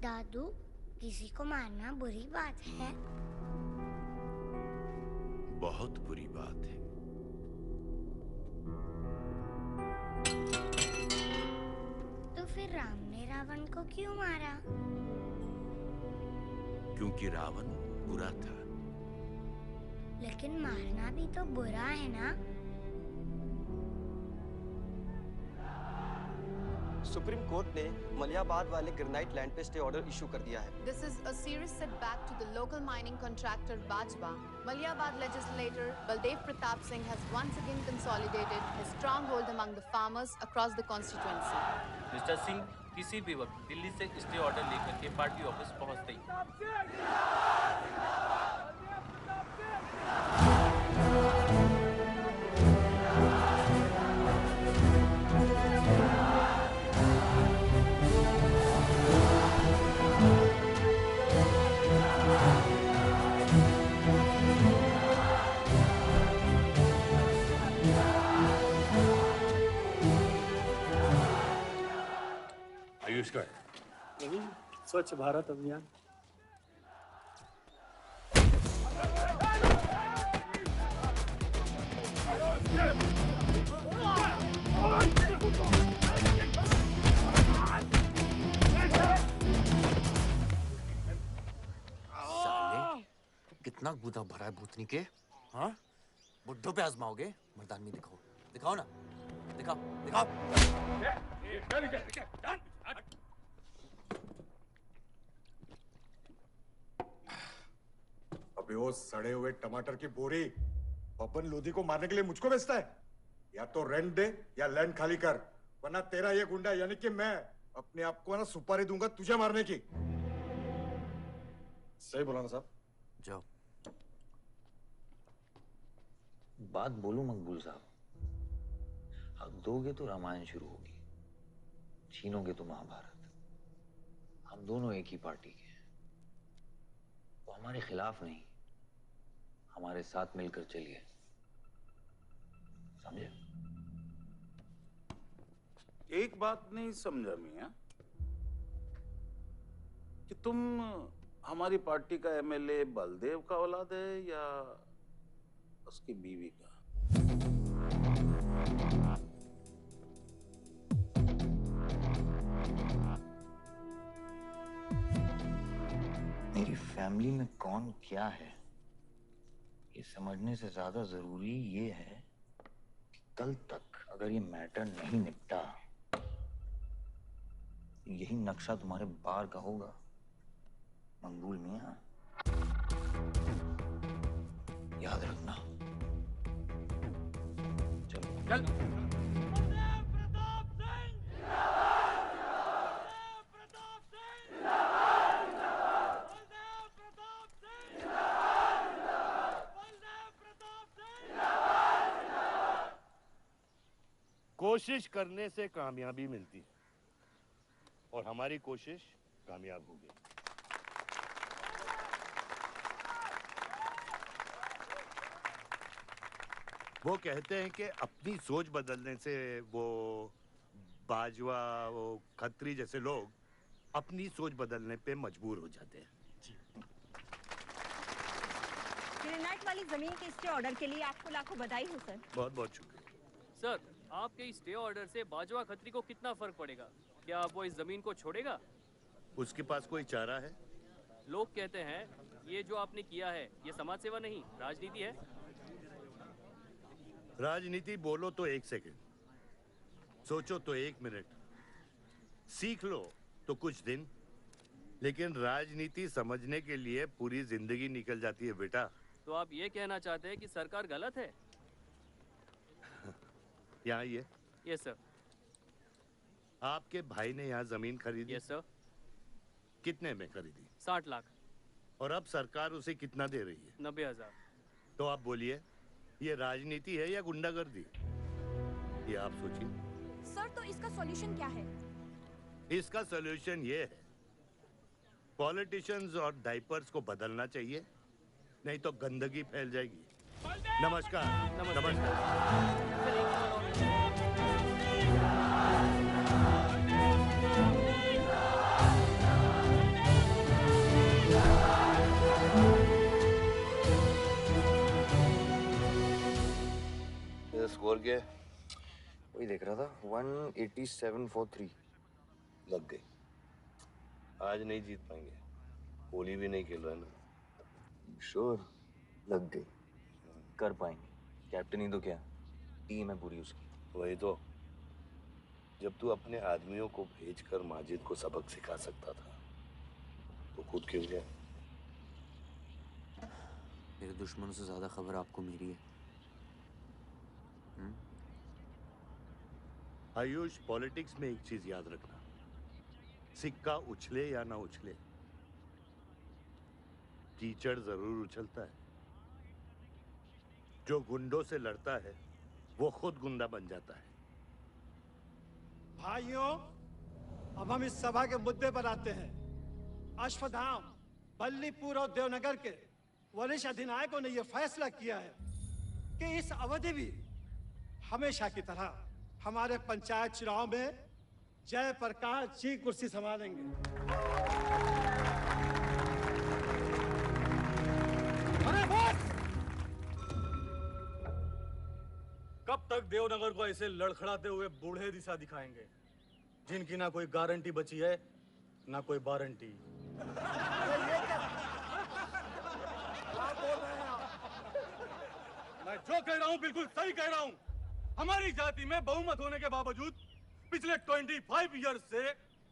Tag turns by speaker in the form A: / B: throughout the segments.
A: दादू, किसी को मारना बुरी बात है।
B: बहुत बुरी बात है।
A: तो फिर राम ने रावण को क्यों मारा?
B: क्योंकि रावण बुरा था।
A: लेकिन मारना भी तो बुरा है ना?
C: सुप्रीम कोर्ट ने मलियाबाद वाले ग्रेनाइट लैंड पे स्टे ऑर्डर इशू कर दिया है।
D: This is a serious setback to the local mining contractor Bajwa. Maliabad legislator Baldev Pratap Singh has once again consolidated his stronghold among the farmers across the constituency.
E: Mister Singh किसी भी वक्त दिल्ली से stay order लेकर के party office पहुंचते ही।
F: आयुष का
G: नहीं, स्वच्छ भारत अभियान।
H: साले, कितना गुदा भरा है भूतनी के? हाँ? बुड्ढों पे आजमाओगे? मर्दानगी दिखाओ, दिखाओ ना, दिखाओ, दिखाओ।
F: अबे वो सड़े हुए टमाटर की बोरी पवन लोधी को मारने के लिए मुझको बेचता है? या तो रेंट दे या लैंड खाली कर, वरना तेरा ये गुंडा यानी कि मैं अपने आप को ना सुपारी दूंगा तुझे मारने की। सही बोला ना साहब?
H: जाओ।
I: बात बोलूं मकबूल साहब, हक दोगे तो रामायण शुरू होगी, छीनोगे तो महाभारत। हम दोनों एक ही पार्टी के हैं, वो हमारे खिलाफ नहीं, हमारे साथ मिलकर चलिए, समझे?
J: एक बात नहीं समझा मियां कि तुम हमारी पार्टी का एमएलए बलदेव का औलाद है या उसकी बीवी का?
I: मेरी फैमिली में कौन क्या है ये समझने से ज्यादा जरूरी ये है कि कल तक अगर ये मैटर नहीं निपटा, यही नक्शा तुम्हारे बार का होगा मकबूल मियां, याद रखना। चलो चल।
K: कोशिश करने से कामयाबी मिलती है और हमारी कोशिश कामयाब होगी। वो कहते हैं कि अपनी सोच बदलने से वो बाजवा, वो खत्री जैसे लोग अपनी सोच बदलने पे मजबूर हो जाते हैं।
L: ग्रेनाइट वाली जमीन के स्टे ऑर्डर के लिए आपको लाखों बधाई हो सर।
K: बहुत बहुत शुक्रिया
E: सर। आपके इस स्टे ऑर्डर से बाजवा खत्री को कितना फर्क पड़ेगा? क्या वो इस जमीन को छोड़ेगा?
K: उसके पास कोई चारा है?
E: लोग कहते हैं ये जो आपने किया है ये समाज सेवा नहीं राजनीति है।
K: राजनीति बोलो तो 1 सेकंड, सोचो तो 1 मिनट, सीख लो तो कुछ दिन, लेकिन राजनीति समझने के लिए पूरी जिंदगी निकल जाती है बेटा।
E: तो आप ये कहना चाहते हैं कि सरकार गलत है?
K: यहाँ आइए।
G: Yes sir.
K: आपके भाई ने यहाँ जमीन खरीदी?
G: Yes sir.
K: कितने में खरीदी?
G: 60 लाख।
K: और अब सरकार उसे कितना दे रही है?
G: 90,000।
K: तो आप बोलिए, ये राजनीति है या गुंडागर्दी? ये आप सोचिए।
L: सर, तो इसका सॉल्यूशन क्या है?
K: इसका सॉल्यूशन ये है, पॉलिटिशियंस और डाइपर्स को बदलना चाहिए, नहीं तो गंदगी फैल जाएगी। नमस्कार। नमस्कार।
I: स्कोर क्या है? वही देख रहा था, 187 for 3।
M: लग गई। आज नहीं जीत पाएंगे, होली भी नहीं खेल रहा है ना।
I: श्योर लग गई, कर पाएंगे। कैप्टन ही तो क्या, टीम है पूरी उसकी।
M: वही तो, जब तू अपने आदमियों को भेजकर माजिद को सबक सिखा सकता था तो खुद क्यों गया?
H: मेरे दुश्मनों से ज्यादा खबर आपको मेरी है।
K: आयुष, पॉलिटिक्स में एक चीज याद रखना, सिक्का उछले या ना उछले, कीचड़ जरूर उछलता है। जो गुंडों से लड़ता है वो खुद गुंडा बन जाता है।
N: भाइयों, अब हम इस सभा के मुद्दे पर आते हैं। अश्वत्थाम, बल्लीपुर और देवनगर के वरिष्ठ अधिनायकों ने यह फैसला किया है कि इस अवधि भी हमेशा की तरह हमारे पंचायत चुनाव में जयप्रकाश जी कुर्सी संभालेंगे। अरे बस!
O: कब तक देवनगर को ऐसे लड़खड़ाते हुए बूढ़े दिशा दिखाएंगे, जिनकी ना कोई गारंटी बची है ना कोई वारंटी? मैं जो कह रहा हूं बिल्कुल सही कह रहा हूं। हमारी जाति में बहुमत होने के बावजूद पिछले 25 ईयर्स से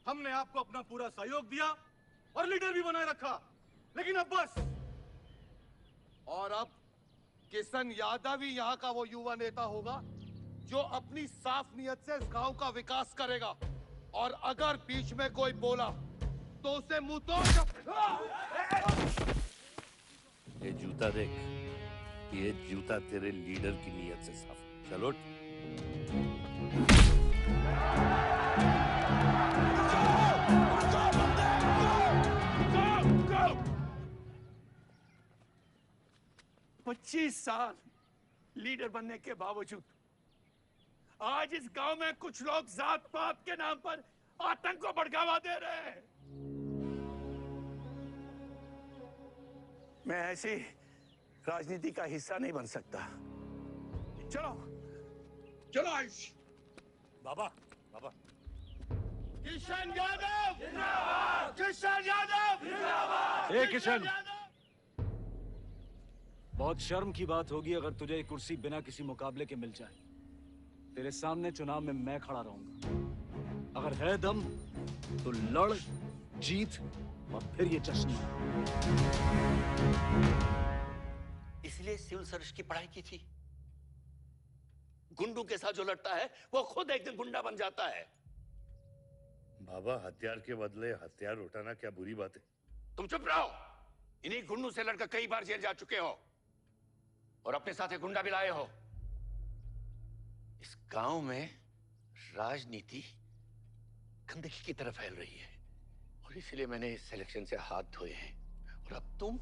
O: हमने आपको अपना पूरा सहयोग दिया और लीडर भी बनाए रखा, लेकिन अब बस।
P: और अब किशन यादव ही यहाँ का वो युवा नेता होगा जो अपनी साफ नियत से इस गांव का विकास करेगा। और अगर बीच में कोई बोला तो उसे मुंह तोड़।
M: ये जूता देख, ये जूता तेरे लीडर की नियत से साफ। चलो
Q: पच्चीस साल लीडर बनने के बावजूद आज इस गांव में कुछ लोग जात पात के नाम पर आतंक को बढ़ावा दे रहे हैं। मैं ऐसी राजनीति का हिस्सा नहीं बन सकता। चलो चलो आयुष।
K: बाबा, बाबा।
P: किशन यादव जिंदाबाद! किशन यादव जिंदाबाद!
O: ए किशन, बहुत शर्म की बात होगी अगर तुझे ये कुर्सी बिना किसी मुकाबले के मिल जाए। तेरे सामने चुनाव में मैं खड़ा रहूंगा। अगर है दम तो लड़, जीत और फिर ये जश्न।
J: इसलिए सिविल सर्विस की पढ़ाई की थी। गुंडों के साथ जो लड़ता है वो खुद एक दिन गुंडा बन जाता है।
K: बाबा, हथियार के बदले हथियार उठाना क्या बुरी बात है?
J: तुम चुप रहो। इन्हीं गुंडों से लड़कर कई बार जेल जा चुके हो और अपने साथ एक गुंडा भी लाए हो। इस गांव में राजनीति गंदगी की तरफ फैल रही है और इसलिए मैंने इस सिलेक्शन से हाथ धोए हैं। और अब तुम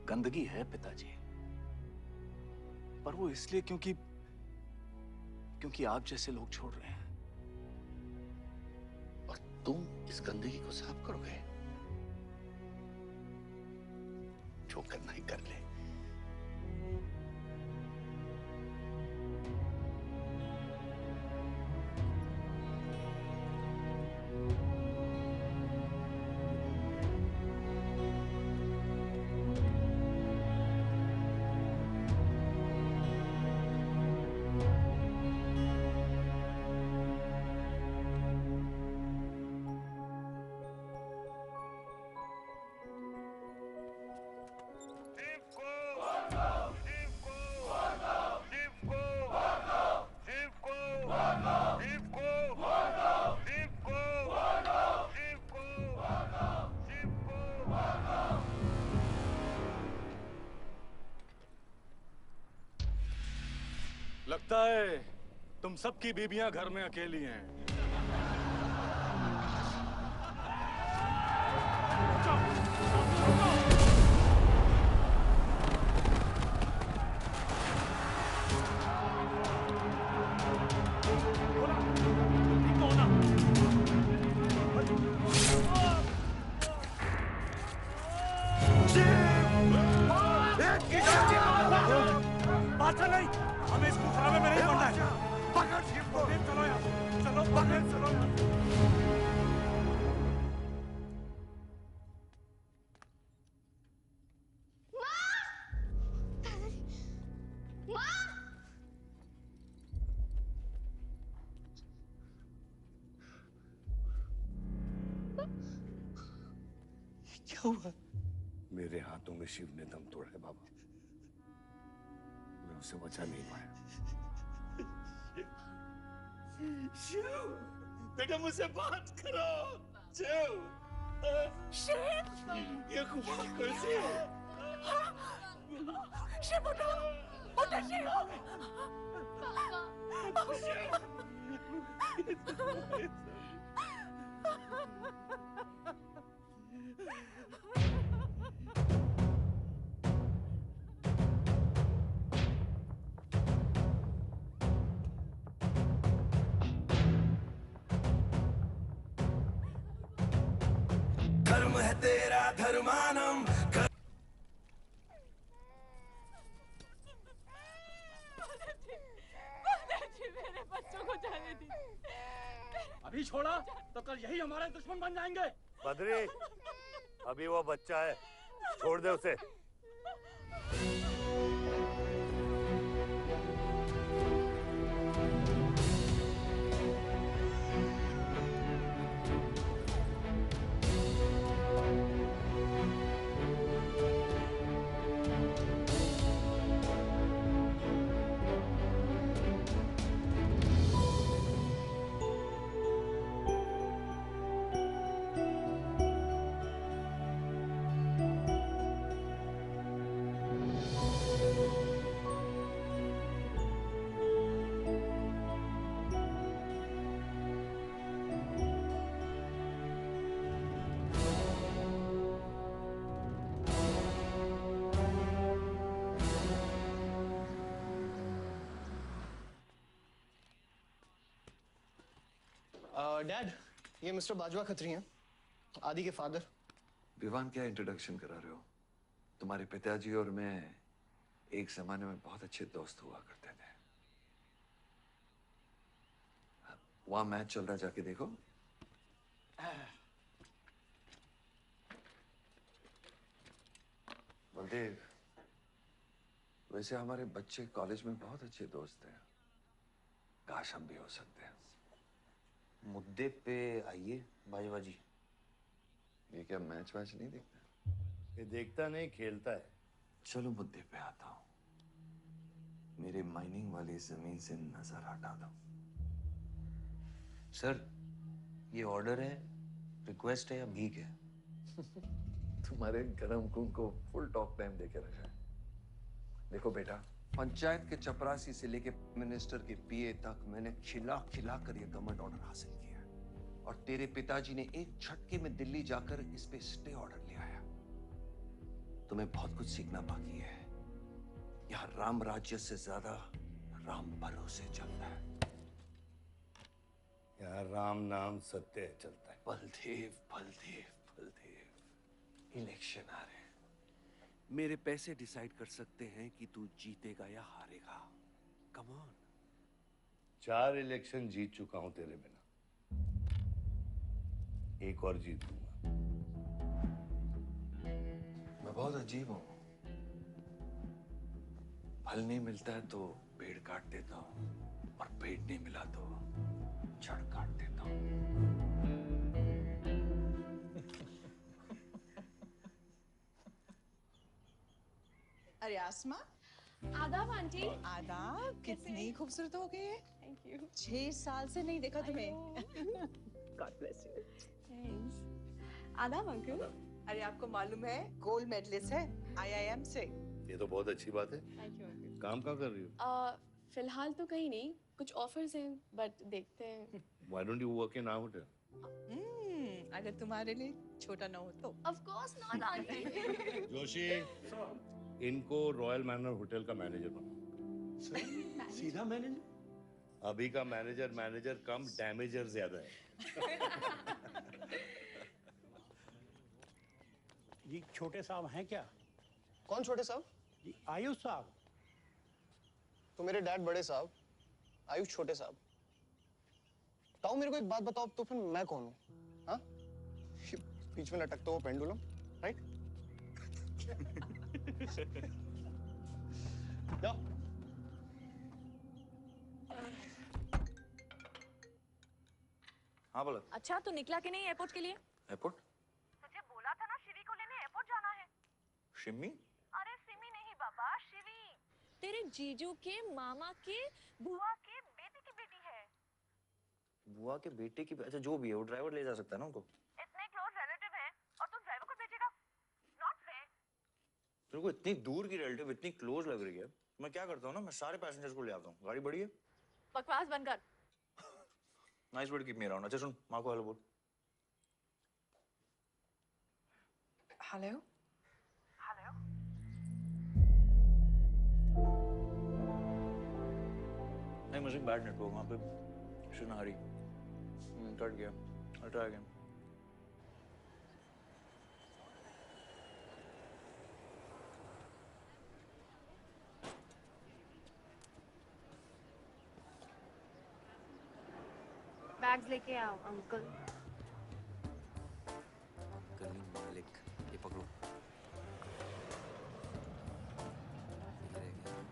O: गंदगी है पिताजी, पर वो इसलिए क्योंकि आप जैसे लोग छोड़ रहे हैं।
J: और तुम इस गंदगी को साफ करोगे? जो करना ही कर ले।
O: ए, तुम सबकी बीबियां घर में अकेली हैं।
Q: बादशाह नहीं, हमें इस मुकदमे में नहीं पड़ना है। पकड़ शिव को। चलो यार, चलो पकड़, चलो यार।
M: क्या हुआ? मेरे हाथों में शिव ने दम तोड़ा है बाबा। मैं उसे बचा नहीं पाया।
Q: शिव, बेटा मुझसे बात करो। शिव, ये खुदा कैसे है? शिव उठो, उठो शिव।
R: धर्म है तेरा धर्मानम।
Q: मेरे बच्चों को जाने दी।
O: अभी छोड़ा तो कल यही हमारे दुश्मन बन जाएंगे।
K: बद्री, अभी वो बच्चा है, छोड़ दे उसे।
C: डैड, ये मिस्टर बाजवा खत्री हैं, आदि के फादर।
S: विवान, क्या इंट्रोडक्शन करा रहे हो? तुम्हारे पिताजी और मैं एक जमाने में बहुत अच्छे दोस्त हुआ करते थे। वहां मैच चल रहा, जाके देखो। बलदेव, वैसे हमारे बच्चे कॉलेज में बहुत अच्छे दोस्त हैं। काश हम भी हो सकते हैं।
I: मुद्दे पे आइए बाजवा जी।
S: ये क्या मैच वैच नहीं देखता?
K: ये देखता नहीं, खेलता है।
S: चलो मुद्दे पे आता हूं। मेरे माइनिंग वाली जमीन से नजर हटा दो।
I: सर, ये ऑर्डर है, रिक्वेस्ट है या भीख है?
S: तुम्हारे गरम खून को फुल टॉक टाइम देके रखा है। देखो बेटा, पंचायत के चपरासी से लेके मिनिस्टर के पीए तक मैंने खिला खिला कर ये गवर्नमेंट ऑर्डर हासिल किया है। और तेरे पिताजी ने एक झटके में दिल्ली जाकर इस पे स्टे ऑर्डर ले आया। तुम्हें बहुत कुछ सीखना बाकी है। यहाँ राम राज्य से ज्यादा राम भरोसे चलता है।
K: यहाँ राम नाम सत्य चलता है।
S: बलदेव, बलदेव, बलदेव, इलेक्शन आ रहे हैं। मेरे पैसे डिसाइड कर सकते हैं कि तू जीतेगा या हारेगा। Come on.
K: 4 इलेक्शन जीत चुका हूं तेरे बिना, एक और जीत लूंगा।
S: मैं बहुत अजीब हूं। फल नहीं मिलता है तो पेड़ काट देता हूं, और पेड़ नहीं मिला तो जड़ काट देता हूं।
T: अरे आसमा,
L: आदाब आंटी।
T: आदाब, कितनी खूबसूरत हो गई है।
L: Thank you.
T: 6 साल से नहीं देखा तुम्हें।
L: God bless you. थैंक्स। आदाब अंकल।
T: अरे आपको मालूम है गोल्ड मेडलिस्ट है IIM से।
K: ये तो बहुत अच्छी बात है।
L: Thank you uncle.
K: काम क्या कर रही हो?
U: फिलहाल तो कहीं नहीं, कुछ ऑफर्स हैं बट देखते हैं।
K: Why don't you work in our hotel?
T: अगर तुम्हारे लिए छोटा ना हो तो।
U: Of course not, aunty.
K: Joshi, इनको रॉयल मैनर होटल का मैनेजर बना।
N: सीधा मैनेजर?
K: अभी का मैनेजर कम डैमेजर ज्यादा है।
N: जी छोटे साहब हैं क्या?
C: कौन छोटे साहब?
N: जी आयुष साहब।
C: तो मेरे डैड बड़े साहब, आयुष छोटे साहब। ताऊ मेरे को एक बात बताओ, तो फिर मैं कौन हूँ? हाँ? बीच में लटकता हुआ पेंडुलम, राइट? जाओ।
H: हाँ बोला।
V: अच्छा तो निकला कि नहीं एयरपोर्ट के लिए?
H: एयरपोर्ट?
V: तुझे बोला था ना शिवी को लेने एयरपोर्ट जाना है।
H: शिमी?
V: अरे सिमी नहीं बाबा, शिवी। तेरे जीजू के मामा के बुआ के बेटे की बेटी है।
H: बुआ के बेटे की? अच्छा जो भी है, वो ड्राइवर ले जा सकता है ना उनको?
V: इतने क्लोज रिलेटिव हैं और तुम ड्राइवर को भेजेगा? Not fair.
H: तेरे को इतनी दूर की रिलेटिव इतनी क्लोज लग रही है, मैं क्या करता हूँ ना, मैं सारे पैसेंजर्स को ले आता हूँ। गाड़ी बड़ी है।
V: बकवास बंद कर।
H: Nice word, keep me around. अच्छा सुन, माँ को हेलो बोल।
T: हेलो।
V: हेलो।
H: नहीं मुझे बैड नेटवर्क वहाँ पे। सुनारी कट गया। I'll try again.
V: बैग्स लेके आओ अंकल।
H: गली मालिक, ये पकड़ो। ये रह गया।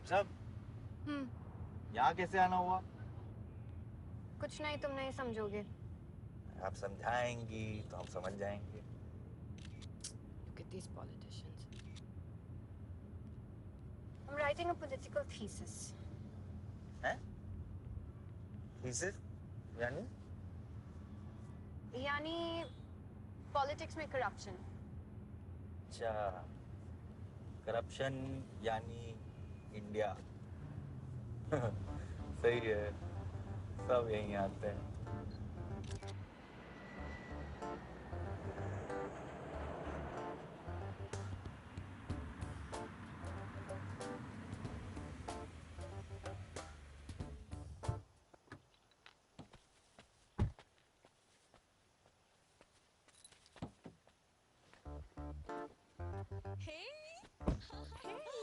W: साहब, यहाँ कैसे आना हुआ?
V: कुछ नहीं, तुम नहीं समझोगे।
W: आप समझाएंगी तो हम समझ जाएंगे।
V: Look at these politicians. I'm writing a political thesis.
W: हैं? थीसिस? यानी?
V: यानी पॉलिटिक्स में करप्शन।
W: अच्छा, करप्शन यानी इंडिया। सही है, सब यहीं आते हैं।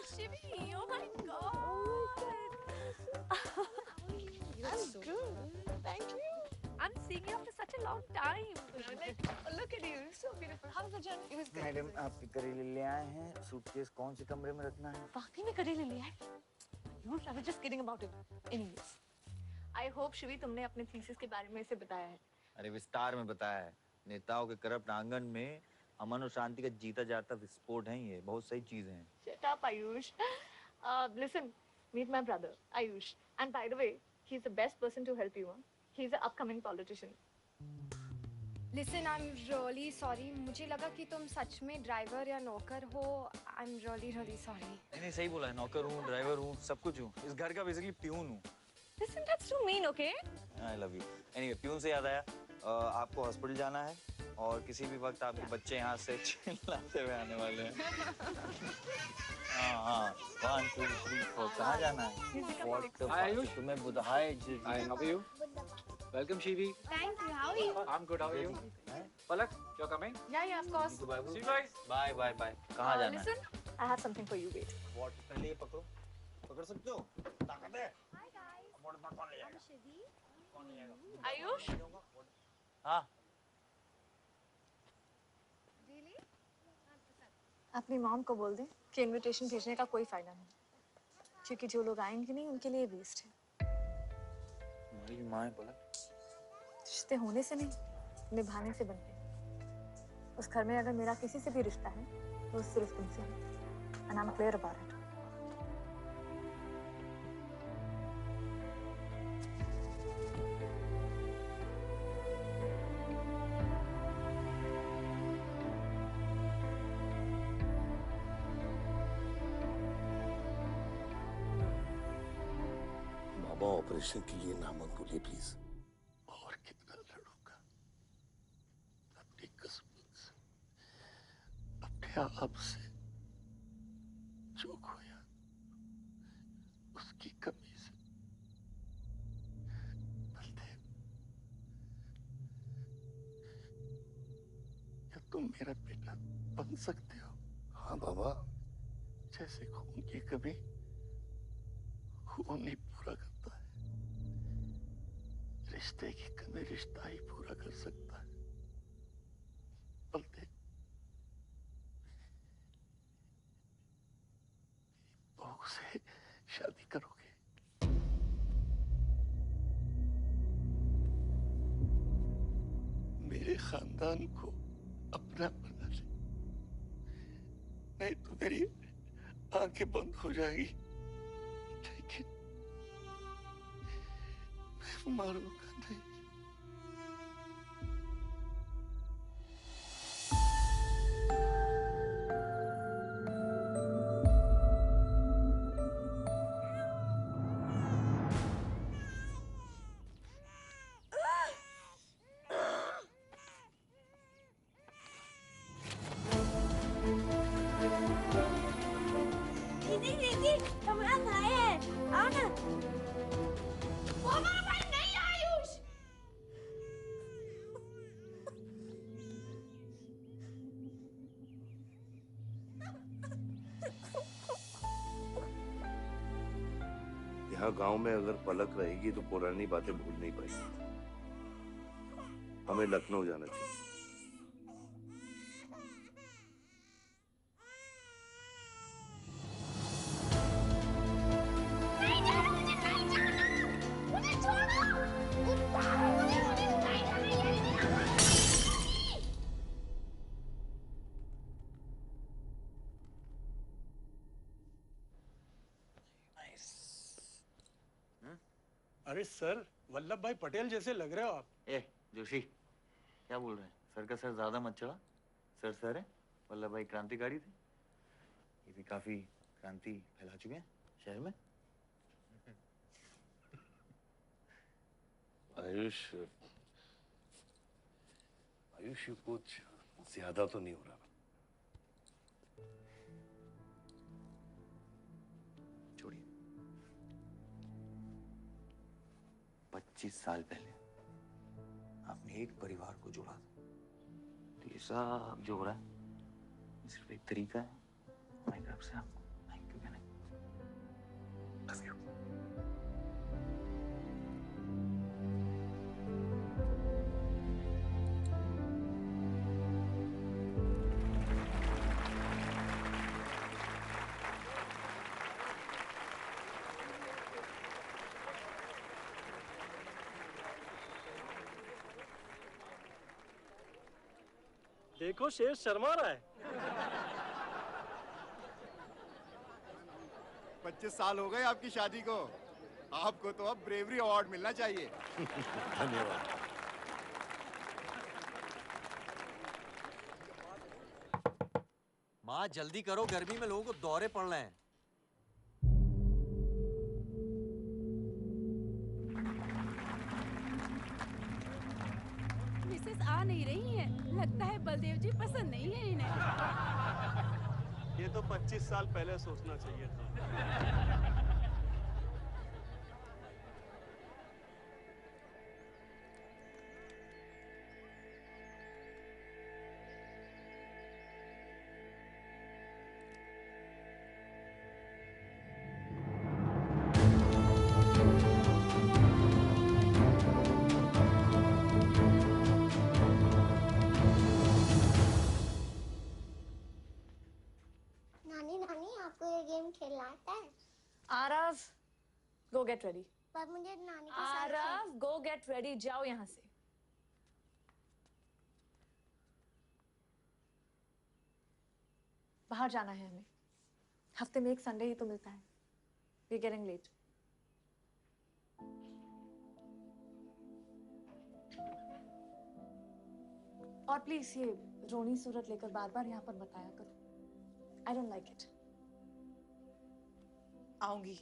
V: Shivi, oh my God! I'm good. Thank you. I'm seeing you after such a long time. Like, look at you, so beautiful. How was the journey? It was good.
W: Madam, आप करेले ले आए हैं। सूटकेस कौन से कमरे में रखना है?
V: वाकई में करेले लिया है? I was just kidding about it. Anyways, I hope Shivi तुमने अपने थीसिस के बारे में इसे बताया है।
W: अरे विस्तार में बताया है। नेताओं के करप्ट आंगन में अमन और शांति का जीता जाता विस्फोट है ये। बहुत सही चीजें हैं।
V: Shut up, Ayush. Listen, meet my brother, Ayush. And by the way, he's the best person to help you. He's an upcoming politician.
X: Listen, I'm really sorry. मुझे लगा कि तुम सच में ड्राइवर या नौकर हो. I'm really sorry.
W: नहीं सही बोला है। नौकर हूँ, ड्राइवर हूँ, सब कुछ हूँ। इस घर का बेसिकली प्यून हूँ।
V: Listen, that's too mean, okay?
W: I love you. Anyway, peon से याद आया, आपको हॉस्पिटल जाना है और किसी भी वक्त आपके बच्चे यहाँ से चिल्लाते हुए आने वाले हैं। हाँ 1 2 3 4 कहाँ जाना है?
O: आयुष,
W: तुम्हें बुधाए जी।
O: Hi, how are you? Welcome, Shivi.
X: Thank you. How are you?
O: I'm good. How are you? Palak, you're coming?
V: Yeah, of course.
O: See you guys.
W: Bye. कहाँ जाना है?
V: Listen, I have something for you. Wait.
W: What? पहले ये पकड़ो। पकड़ सकते हो? ताकत है?
X: Hi guys.
W: कौन ले जाएगा?
X: I'm Shivi.
W: कौन ले जाएगा?
V: आयुष?
W: हाँ।
X: Really?
V: अपनी मॉम को बोल दे कि इनविटेशन भेजने का कोई फायदा नहीं, क्योंकि जो लोग आएंगे नहीं उनके लिए वेस्ट है।
W: हमारी माँ है पलक।
V: रिश्ते होने से नहीं, निभाने से बनते हैं। उस घर में अगर मेरा किसी से भी रिश्ता है तो सिर्फ तुमसे है। And I'm clear about it.
M: Operation के लिए ना मत बोलिए प्लीज।
J: और कितना लड़ूंगा अपनी किस्मत से, अपने आप से। जो खोया उसकी कमी से। बलदेव, क्या तुम मेरा बेटा बन सकते हो?
M: हाँ बाबा।
J: जैसे खून की कमी खून नहीं पूरा करता है, रिश्ते की कमी रिश्ता ही पूरा कर सकता है। बलदेव, बहू से शादी करोगे? मेरे खानदान को अपना बना ले, नहीं तो मेरी आंखें बंद हो जाएगी। लेकिन मैं मारूंगा नहीं।
A: दीदी दीदी हमारा भाई है, आओ ना। वो हमारा भाई नहीं है आयुष।
M: यहाँ गांव में अगर पलक रहेगी तो पुरानी बातें भूल नहीं पाएगी। हमें लखनऊ जाना चाहिए।
A: नहीं जाना, मुझे नहीं जाना, मुझे छोड़ो। मुझे नहीं जाना,
G: अरे सर, वल्लभ भाई पटेल जैसे लग रहे हो आप।
W: ए जोशी, क्या बोल रहे हैं? सर का सर ज्यादा मत चढ़ा। सर सर है, वल्लभ भाई क्रांतिकारी थे। ये भी काफी क्रांति फैला चुके हैं शहर में।
M: आयुष, आयुष कुछ ज्यादा तो नहीं हो रहा?
W: छोड़िए। 25 साल पहले आपने एक परिवार को जोड़ा था, तो ये सब जो हो रहा है ये सिर्फ एक तरीका है हमारी तरफ से आपको थैंक यू कहने का। Love you।
G: देखो शेर शर्मा रहा है।
B: 25 साल हो गए आपकी शादी को। आपको तो अब ब्रेवरी अवार्ड मिलना चाहिए।
M: धन्यवाद।
H: माँ जल्दी करो, गर्मी में लोगों को दौरे पड़ रहे हैं।
T: मिसेस आ नहीं रही है, लगता है बलदेव जी पसंद नहीं है इन्हें।
G: ये तो 25 साल पहले सोचना चाहिए था।
A: नानी नानी आपको ये गेम खेलना आता है?
V: आरव, गो गेट रेडी।
A: पर मुझे नानी के साथ
V: आरव, गो गेट रेडी, जाओ यहाँ से। बाहर जाना है हमें। हफ्ते में एक संडे ही तो मिलता है। We getting late. और प्लीज ये रोनी सूरत लेकर बार बार यहाँ पर बताया करो। I don't like it.
T: आऊंगी।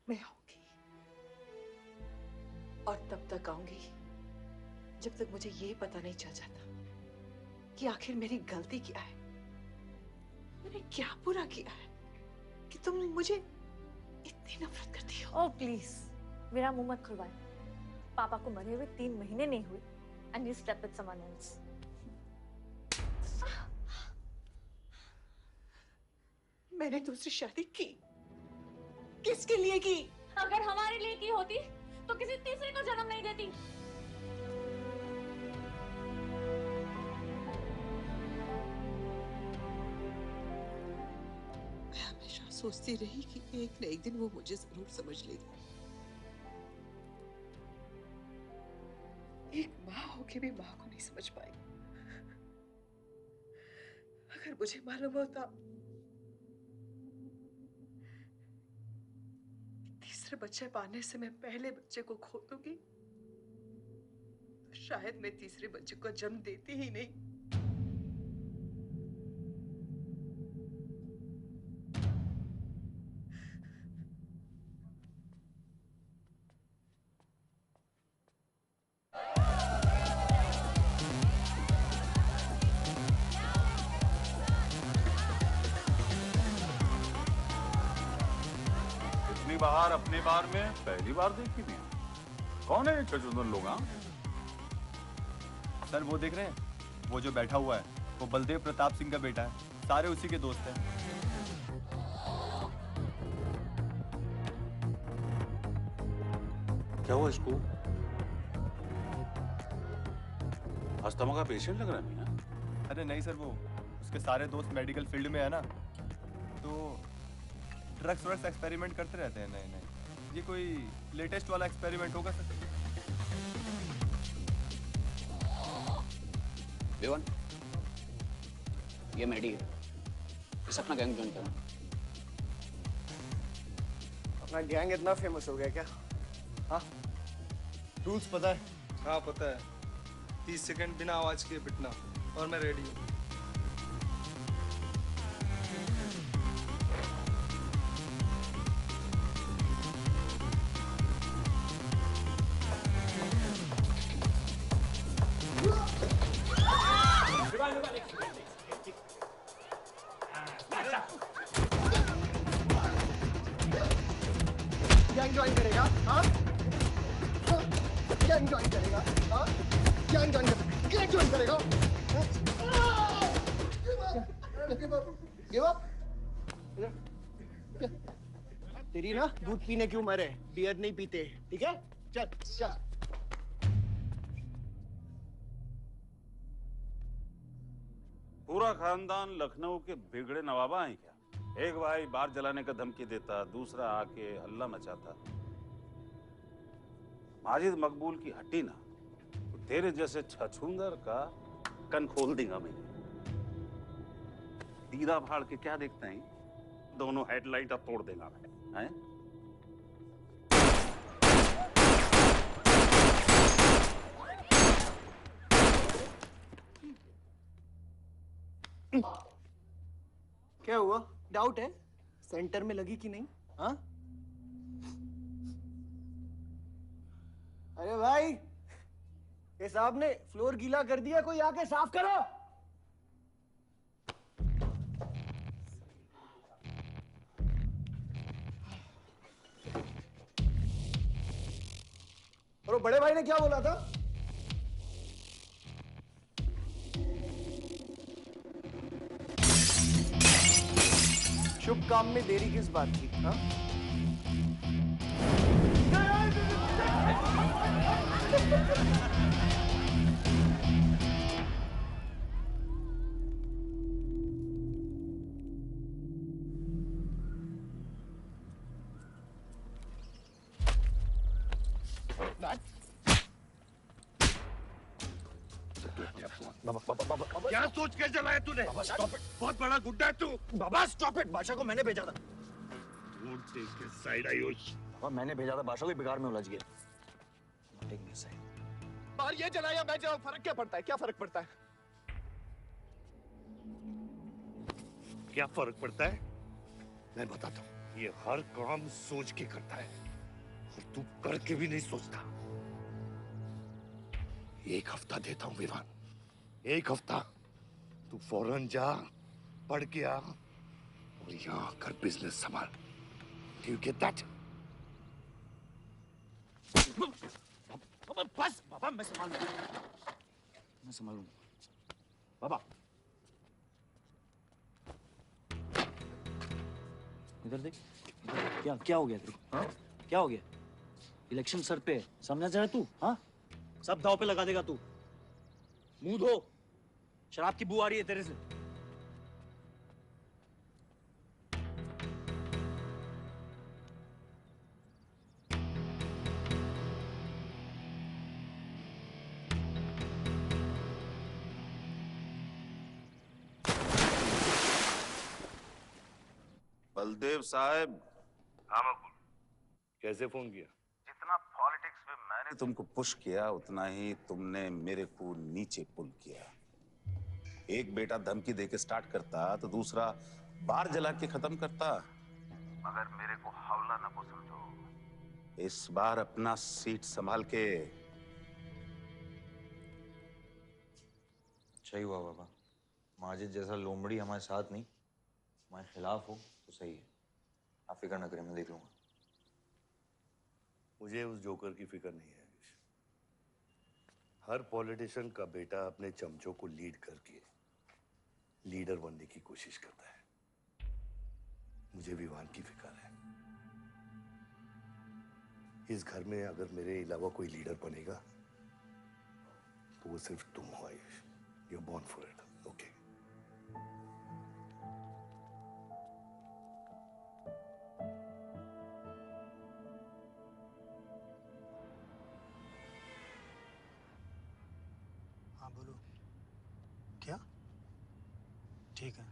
T: मैं आऊंगी और तब तक आऊंगी जब तक मुझे ये पता नहीं चल जाता कि आखिर मेरी गलती क्या है। मैंने क्या बुरा किया है कि तुम मुझे इतनी नफरत करती हो?
V: ओह प्लीज, मेरा मुंह मत खुलवाए। पापा को मरे हुए 3 महीने नहीं हुए and you slept with someone else.
T: मैंने दूसरी शादी की। किसके लिए की?
V: अगर हमारे लिए की होती तो किसी तीसरे को जन्म नहीं देती।
T: मैं हमेशा सोचती रही कि एक न एक दिन वो मुझे जरूर समझ लेगी। एक माँ होके भी माँ को नहीं समझ पाई। अगर मुझे मालूम होता तीसरे बच्चे पाने से मैं पहले बच्चे को खो दूंगी तो शायद मैं तीसरे बच्चे को जन्म देती ही नहीं।
D: बाहर अपने बार में पहली बार देखी भी। कौन है ये चचुंदर लोग?
C: सर वो देख रहे हैं, वो जो बैठा हुआ है वो बलदेव प्रताप सिंह का बेटा है। सारे उसी के दोस्त हैं।
D: क्या हुआ इसको? अस्थमा का पेशेंट लग रहा है ना?
C: अरे नहीं सर, वो उसके सारे दोस्त मेडिकल फील्ड में है ना, तो ड्रग्स एक्सपेरिमेंट करते रहते हैं नए नए। ये कोई लेटेस्ट वाला एक्सपेरिमेंट होगा सर?
E: देवन, ये मेडी है, इस अपना गैंग ज्वाइन करना।
C: अपना गैंग इतना फेमस हो गया क्या? हाँ, रूल्स पता है?
F: हाँ पता है। 30 सेकंड बिना आवाज के पिटना और मैं रेडी हूँ।
C: गैंग ज्वाइन करेगा? हाँ? गैंग ज्वाइन करेगा? हाँ? गैंग ज्वाइन करेगा? Give up? तेरी ना दूध पीने की उम्र है, बियर नहीं पीते, ठीक है? चल चल।
D: पूरा खानदान लखनऊ के बिगड़े नवाबा हैं क्या? एक भाई बार जलाने का धमकी देता, दूसरा आके हल्ला मचाता। माजिद मकबूल की हट्टी ना तो तेरे जैसे छछूंदर का कन खोल देगा मैं। दीदा भाड़ के क्या देखते हैं? दोनों हेडलाइट अब तोड़ देगा मैं, हैं?
C: क्या हुआ? डाउट है सेंटर में लगी कि नहीं? हाँ? अरे भाई, ये साहब ने फ्लोर गीला कर दिया, कोई आके साफ करो। और वो बड़े भाई ने क्या बोला था? शुभ काम में देरी किस बात की? हाँ?
K: क्या सोच के जलाया तूने? बहुत बड़ा गुड्डा है तू।
C: बाबा स्टॉप इट, बादशाह को मैंने भेजा था।
K: Don't take a side, Ayush.
C: बाबा मैंने भेजा था, बादशाह को बिगाड़ में उलझ गया। बाहर ये जलाया मैं जलाऊं, फर्क क्या पड़ता है? क्या फर्क पड़ता है?
K: क्या फर्क पड़ता है? मैं बताता हूँ। ये हर काम सोच के करता है और तू करके भी नहीं सोचता। एक हफ्ता देता हूं विवान, एक हफ्ता। तू फौरन जा, पढ़ के आ और यहां कर बिजनेस संभाल। Do you get that?
O: बस बाबा, मैं संभालूंगा बाबा। इधर देख, क्या क्या हो गया तेरे को? हाँ? क्या हो गया? इलेक्शन सर पे है, समझा जा रहा तू? हाँ, सब दाव पे लगा देगा तू। मुंह धो, शराब की बू आ रही है तेरे से।
D: बलदेव साहब।
K: हाँ मकुल, कैसे फोन किया?
D: जितना पॉलिटिक्स में मैंने तुमको पुश किया उतना ही तुमने मेरे को नीचे पुल किया। एक बेटा धमकी देके स्टार्ट करता तो दूसरा बार जला के खत्म करता। मगर मेरे को हवला न को समझो। इस बार अपना सीट संभाल के।
W: अच्छा ही हुआ बाबा, माजिद जैसा लोमड़ी हमारे साथ नहीं, हमारे खिलाफ हो तो सही है। आप फिक्र ना करें, मैं देख लूंगा।
K: मुझे उस जोकर की फिक्र नहीं है। हर पॉलिटिशियन का बेटा अपने चमचों को लीड करके लीडर बनने की कोशिश करता है। मुझे विवान की फिक्र है। इस घर में अगर मेरे अलावा कोई लीडर बनेगा तो वो सिर्फ तुम हो Ayush. You are born for it, okay?
N: हाँ बोलो। क्या? ठीक है,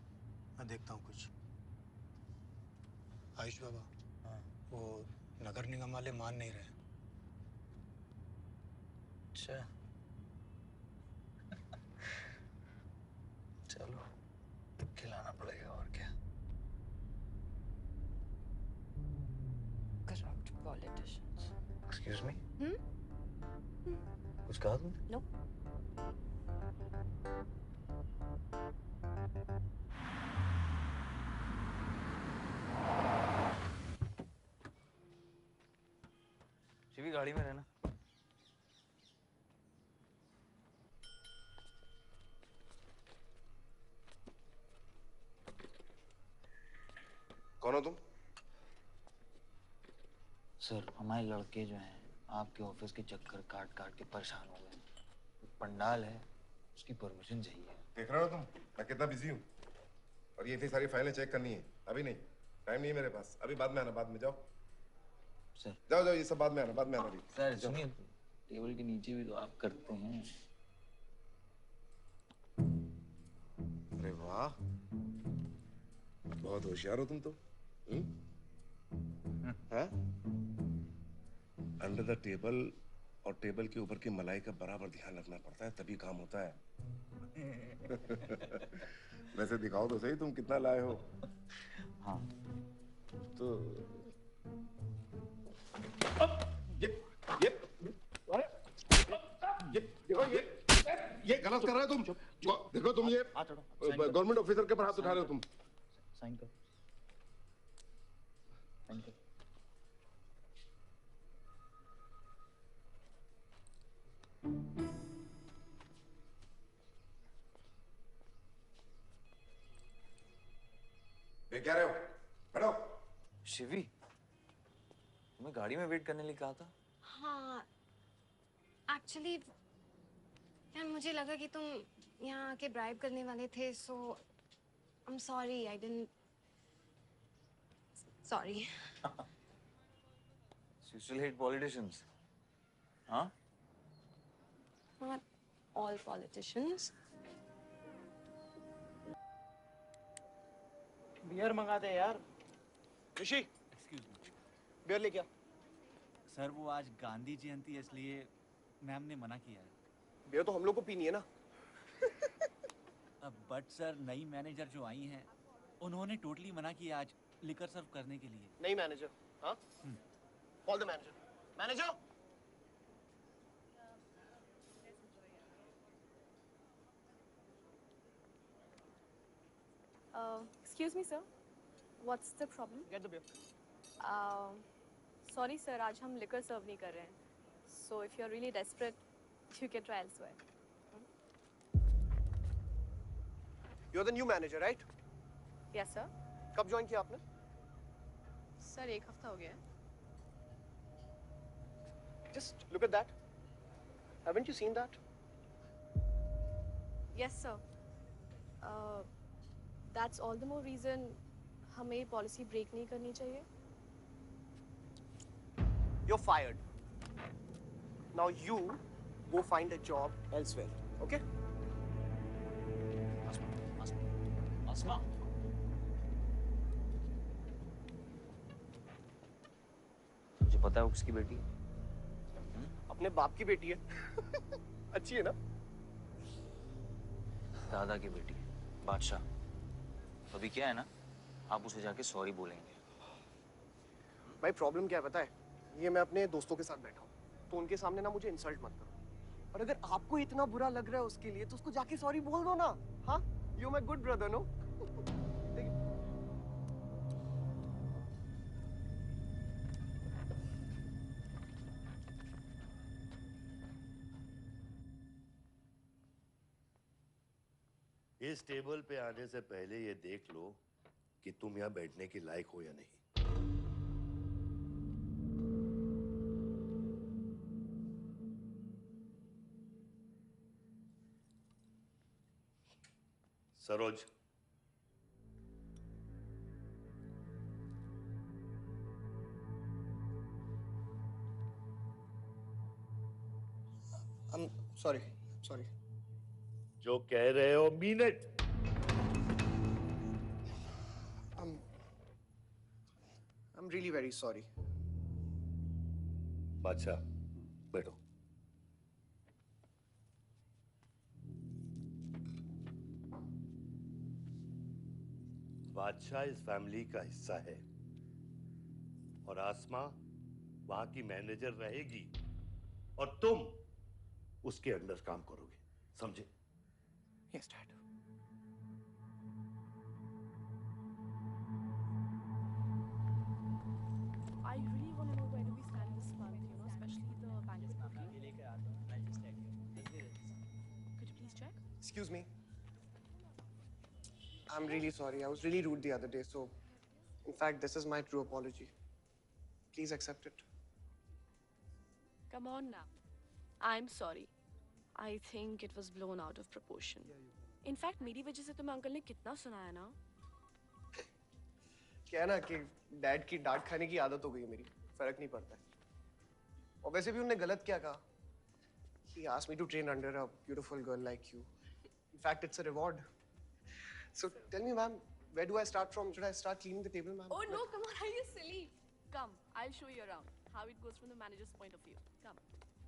N: मैं देखता हूँ कुछ। आयुष बाबा, वो नगर निगम वाले मान नहीं रहे।
W: अच्छा, चलो खिलाना पड़ेगा और क्या।
T: Corrupt politicians.
W: Excuse me,
T: Hmm?
W: कुछ कहा तुमने?
T: No.
W: शिवी गाड़ी में रहना।
B: कौन हो तुम?
W: सर, हमारे लड़के जो हैं आपके ऑफिस के चक्कर काट काट के परेशान हो गए। पंडाल है, उसकी परमिशन चाहिए।
B: देख रहे हो तुम मैं कितना बिजी हूँ, और ये इतनी सारी फाइलें चेक करनी है। अभी नहीं, टाइम नहीं है मेरे पास। अभी बाद में आना, बाद में। जाओ
W: सर,
B: जाओ जाओ, ये सब बाद में आना, बाद में आना। अभी
W: सर सुनिए, टेबल के नीचे भी तो आप करते हैं।
B: अरे वाह, बहुत होशियार हो तुम तो। हैं? अंडर द टेबल और टेबल के ऊपर की मलाई का बराबर ध्यान रखना पड़ता है, तभी काम होता है। वैसे दिखाओ तो सही तुम कितना लाए हो।
W: हाँ
B: तो ये गलत कर रहे हो तुम। देखो तुम ये गवर्नमेंट ऑफिसर के ऊपर हाथ उठा रहे हो तुम।
W: साइन कर, साइन कर।
B: क्या रहे हो? बैठो।
W: शिवी, तुम्हें गाड़ी में वेट करने लिए कहा था।
X: हाँ, एक्चुअली यार मुझे लगा कि तुम यहाँ आके ब्राइब करने वाले थे, so I am sorry, I didn't, sorry.
W: You still hate politicians, huh?
X: Not all politicians.
O: Beer मंगाते हैं यार। ऋषि,
C: एक्सक्यूज मी, बियर लेके आ।
O: सर वो आज गांधी जयंती है इसलिए मैम ने मना किया है।
C: बियर तो हम लोग को पीनी है ना।
O: बट सर नई मैनेजर जो आई हैं उन्होंने टोटली मना किया आज,
I: लिकर सर्व करने के लिए।
C: नहीं मैनेजर। हाँ? Call the manager. Manager.
U: Excuse me, sir. What's the problem?
C: Get the beer.
U: Sorry, sir. आज हम liquor serve नहीं कर रहे हैं. So if you're really desperate, you can try elsewhere.
C: You're the new manager, right?
U: Yes, sir.
C: कब join किया आपने?
U: Sir, एक हफ्ता हो गया है.
C: Just look at that. Haven't you seen that?
U: Yes, sir. That's all the more reason हमें ये policy break नहीं करनी चाहिए.
C: You're fired. Now you go find a job elsewhere. Okay?
I: आसमा।
W: मुझे पता है वो किसकी बेटी है।
C: अपने बाप की बेटी है। अच्छी है ना?
W: दादा की बेटी है, बादशाह। अभी क्या है ना, आप उसे जाके सॉरी बोलेंगे।
C: भाई प्रॉब्लम क्या है पता है? ये मैं अपने दोस्तों के साथ बैठा हूँ, तो उनके सामने ना मुझे इंसल्ट मत करो। और अगर आपको इतना बुरा लग रहा है उसके लिए, तो उसको जाके सॉरी बोल दो ना। हाँ? You my good brother, no?
K: इस टेबल पे आने से पहले ये देख लो कि तुम यहाँ बैठने के लायक हो या नहीं। सरोज,
C: सॉरी।
K: जो कह रहे हो mean it.
C: I'm really very sorry.
K: बादशाह, बैठो। बादशाह इस फैमिली का हिस्सा है और आसमा वहां की मैनेजर रहेगी और तुम उसके अंडर काम करोगे, समझे?
C: Yes, Dad.
U: I really want to know where do we stand this month, you know, especially the bank is booking. Could you please check?
C: Excuse me. I'm really sorry. I was really rude the other day, so in fact, this is my true apology. Please accept it.
U: Come on now. I'm sorry. I think it was blown out of proportion. In fact, मेरी वजह से तुम्हें uncle ने कितना सुनाया ना?
C: क्या है ना कि डैड की डांट खाने की आदत हो गई है मेरी, फर्क नहीं पड़ता है। और वैसे भी उन्होंने गलत क्या कहा? He asked me to train under a beautiful girl like you. In fact, it's a reward. So tell me, ma'am, where do I start from? Should I start cleaning the table, ma'am?
U: Oh no, come on, are you silly? Come, I'll show you around how it goes from the manager's point of view. Come.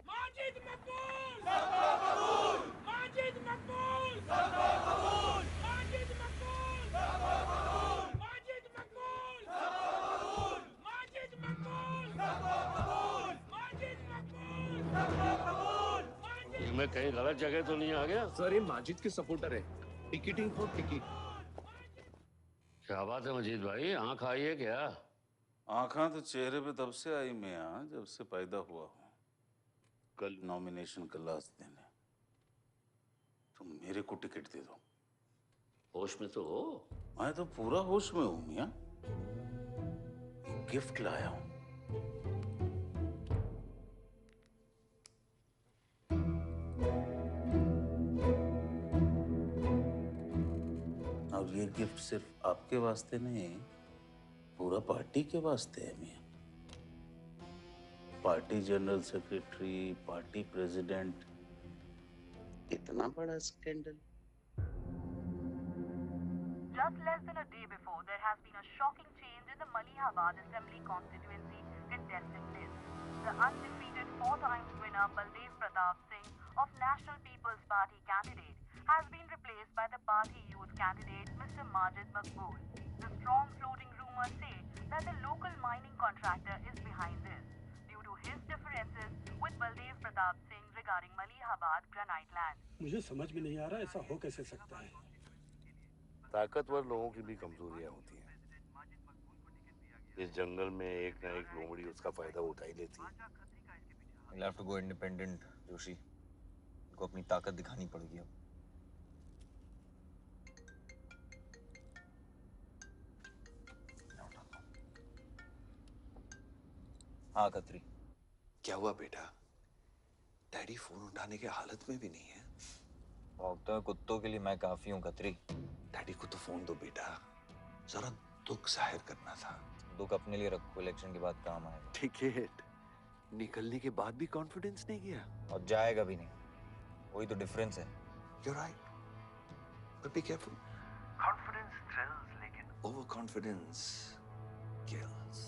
A: Majid Maqbool! Sabaqabool! Majid Maqbool! Sabaqabool! Majid Maqbool! Sabaqabool! Majid Maqbool! Sabaqabool! Majid Maqbool! Sabaqabool! Majid Maqbool! Sabaqabool!
J: मैं कहीं गलत जगह तो नहीं आ गया?
G: Sir ये माजिद के supporter है, टिकटिंग फॉर टिकट।
J: क्या बात है मजीद भाई, आंख आई है क्या?
D: आंखा तो चेहरे पे तब से आई मैं जब से पैदा हुआ हूँ। कल नॉमिनेशन का लास्ट दिन है, तुम मेरे को टिकट दे दो।
J: होश में तो हो?
D: मैं तो पूरा होश में हूँ मियाँ। गिफ्ट लाया हूँ। और ये गिफ्ट सिर्फ आपके वास्ते नहीं, पूरा पार्टी के वास्ते है मियाँ। Party general secretary, party president, इतना बड़ा scandal.
P: Just less than a day before, there has been a shocking change in the Malihabad Assembly constituency contested list. The undefeated 4 times winner Baldev Pratap Singh of National People's Party candidate has been replaced by the party youth candidate Mr. Majid Maqbool. The strong floating rumors say that the local mining contractor is behind this due to his differences with Baldev Pratap Singh regarding Malihabad granite land.
N: मुझे समझ में नहीं आ रहा ऐसा हो कैसे सकता है।
M: ताकतवर लोगों की भी कमजोरियां होती हैं। इस जंगल में एक ना एक लोमड़ी उसका फायदा उठा ही लेती है।
W: You'll have to go independent, Joshi. इनको अपनी ताकत दिखानी पड़ेगी अब। हाँ खत्री।
L: क्या हुआ बेटा? डैडी फोन उठाने के हालत में भी नहीं है।
W: भौंकते हुए कुत्तों के लिए मैं काफी हूँ खत्री।
L: डैडी को तो फोन दो बेटा, जरा दुख जाहिर करना था।
W: दुख अपने लिए रखो, इलेक्शन के बाद काम आएगा।
L: टिकट निकलने के बाद भी कॉन्फिडेंस नहीं गया
W: और जाएगा भी नहीं, वही तो डिफरेंस है।
L: You're right, but be careful. Confidence thrills, लेकिन overconfidence kills.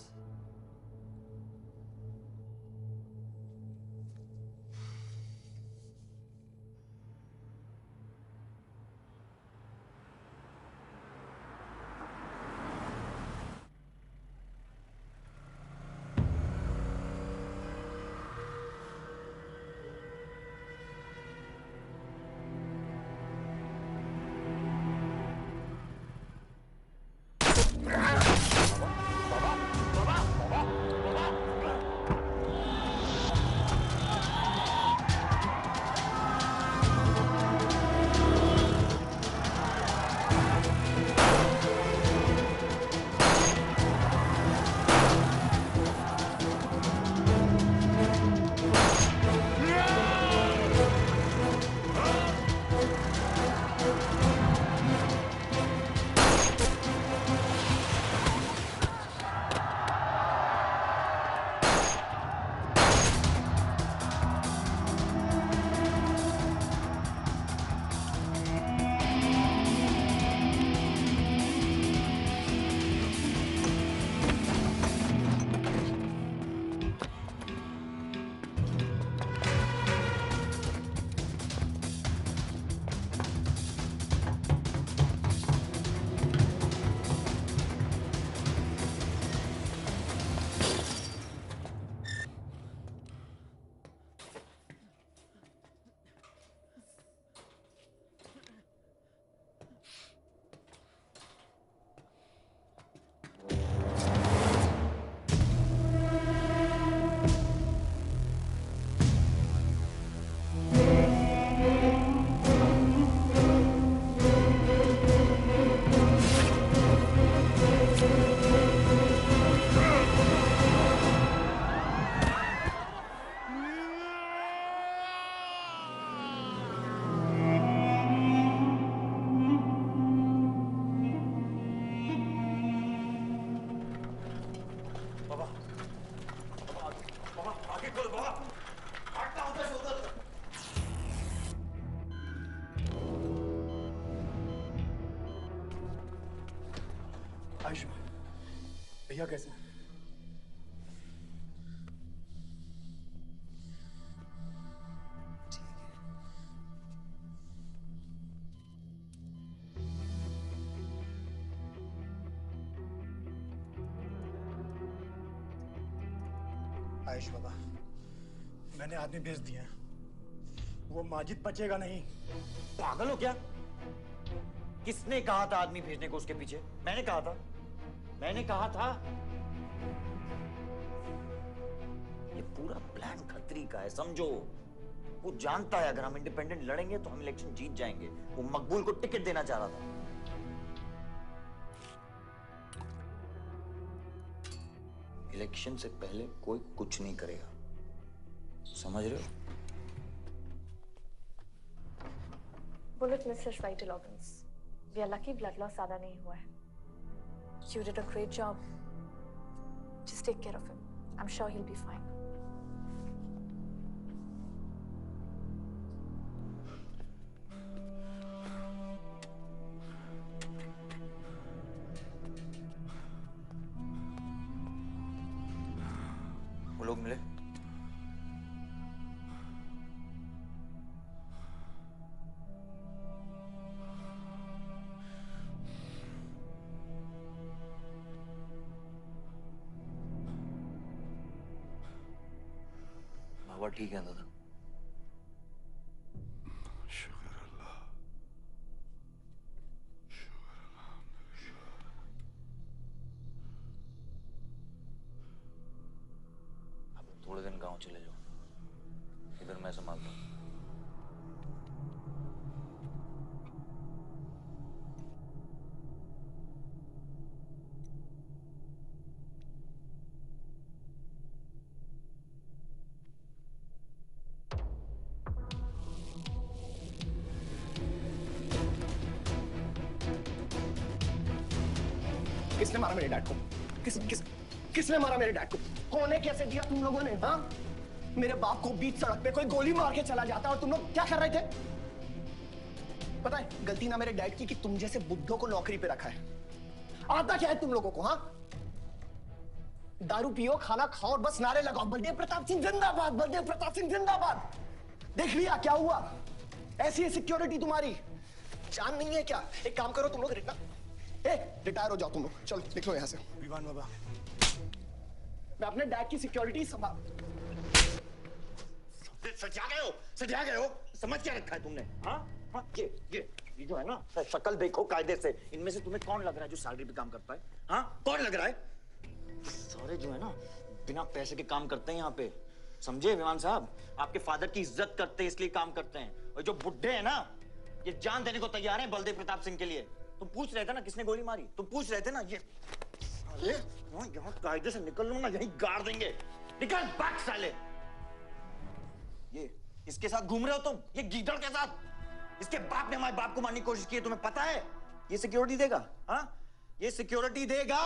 N: आयुष्मान, भैया कैसे हैं? आयुष बाबा, मैंने आदमी भेज दिए हैं। वो माजिद बचेगा नहीं।
H: पागल हो क्या? किसने कहा था आदमी भेजने को उसके पीछे? मैंने कहा था। मैंने कहा था। ये पूरा प्लान खत्री का है, समझो। वो जानता है अगर हम इंडिपेंडेंट लड़ेंगे तो हम इलेक्शन जीत जाएंगे। वो मकबूल को टिकट देना चाह रहा था। इलेक्शन से पहले कोई कुछ नहीं करेगा, समझ रहे हो?
V: Bullet missed his vital organs. We are lucky blood loss ज़्यादा नहीं हुआ है. You did a great job. Just take care of him. I'm sure he'll be fine.
W: वो लोग मिले?
H: हवा ठीक है दादा? थोड़े दिन गांव चले जाओ, इधर मैं संभालता हूँ।
C: किसने मारा मेरे डैड को? किसने मारा मेरे डैड को? होने कैसे दिया तुम लोगों ने? हाँ, मेरे बाप को बीच सड़क पे कोई गोली मार के चला जाता और तुम लोग क्या कर रहे थे? पता है गलती ना मेरे डैड की कि तुम जैसे बुड्ढों को नौकरी पे रखा है। आता क्या है तुम लोगों को? हाँ, दारू पियो, खाना खाओ और बस नारे लगाओ, बलदेव प्रताप सिंह जिंदाबाद, बलदेव प्रताप सिंह जिंदाबाद। देख लिया क्या हुआ? ऐसी है सिक्योरिटी तुम्हारी? जान नहीं है क्या? एक काम करो तुम लोग, रिटायर हो जाओ तुम लोग, चलो निकलो यहाँ से। विवान बाबा, मैं अपने डैड की सिक्योरिटी संभाल।
H: सजा गए हो, समझ क्या रखा है तुमने? हाँ हाँ, ये जो है ना, शक्ल देखो कायदे से, इनमें से तुम्हें कौन लग रहा है जो सैलरी पे काम करता है? हाँ, कौन लग रहा है? सारे जो है ना बिना पैसे के काम करते हैं यहाँ पे, समझे विमान साहब? आपके फादर की इज्जत करते हैं इसलिए काम करते हैं, और जो बुड्ढे हैं ना ये जान देने को तैयार हैं बलदेव प्रताप सिंह के लिए। तुम पूछ रहे थे ना किसने गोली मारी? तुम पूछ रहे थे ना? ये साले यहाँ कायदे से निकल लो ना, यहीं गाड़ देंगे। निकल भाग साले। ये इसके साथ घूम रहे हो तुम, ये गीदड़ के साथ? इसके बाप ने हमारे बाप को मारने की कोशिश की है, तुम्हें पता है? ये सिक्योरिटी देगा? हाँ, ये सिक्योरिटी देगा।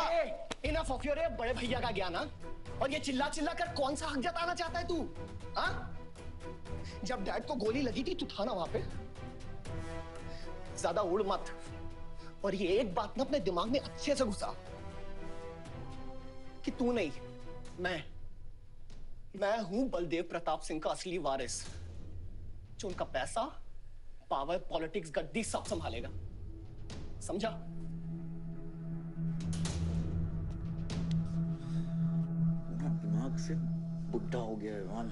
C: इनफ ऑफ योर बड़े भैया का ज्ञान। और ये चिल्ला चिल्ला कर कौन सा हक जताना चाहता है तू? हाँ, जब डैड को गोली लगी थी तू था ना वहां पे? ज्यादा उड़ मत, और ये एक बात ना अपने दिमाग में अच्छे से घुसा कि तू नहीं, मैं हूं बलदेव प्रताप सिंह का असली वारिस, जो उनका पैसा, पावर, पॉलिटिक्स, गद्दी सब संभालेगा। समझा?
H: दिमाग से बुढ़ा हो गया है मान।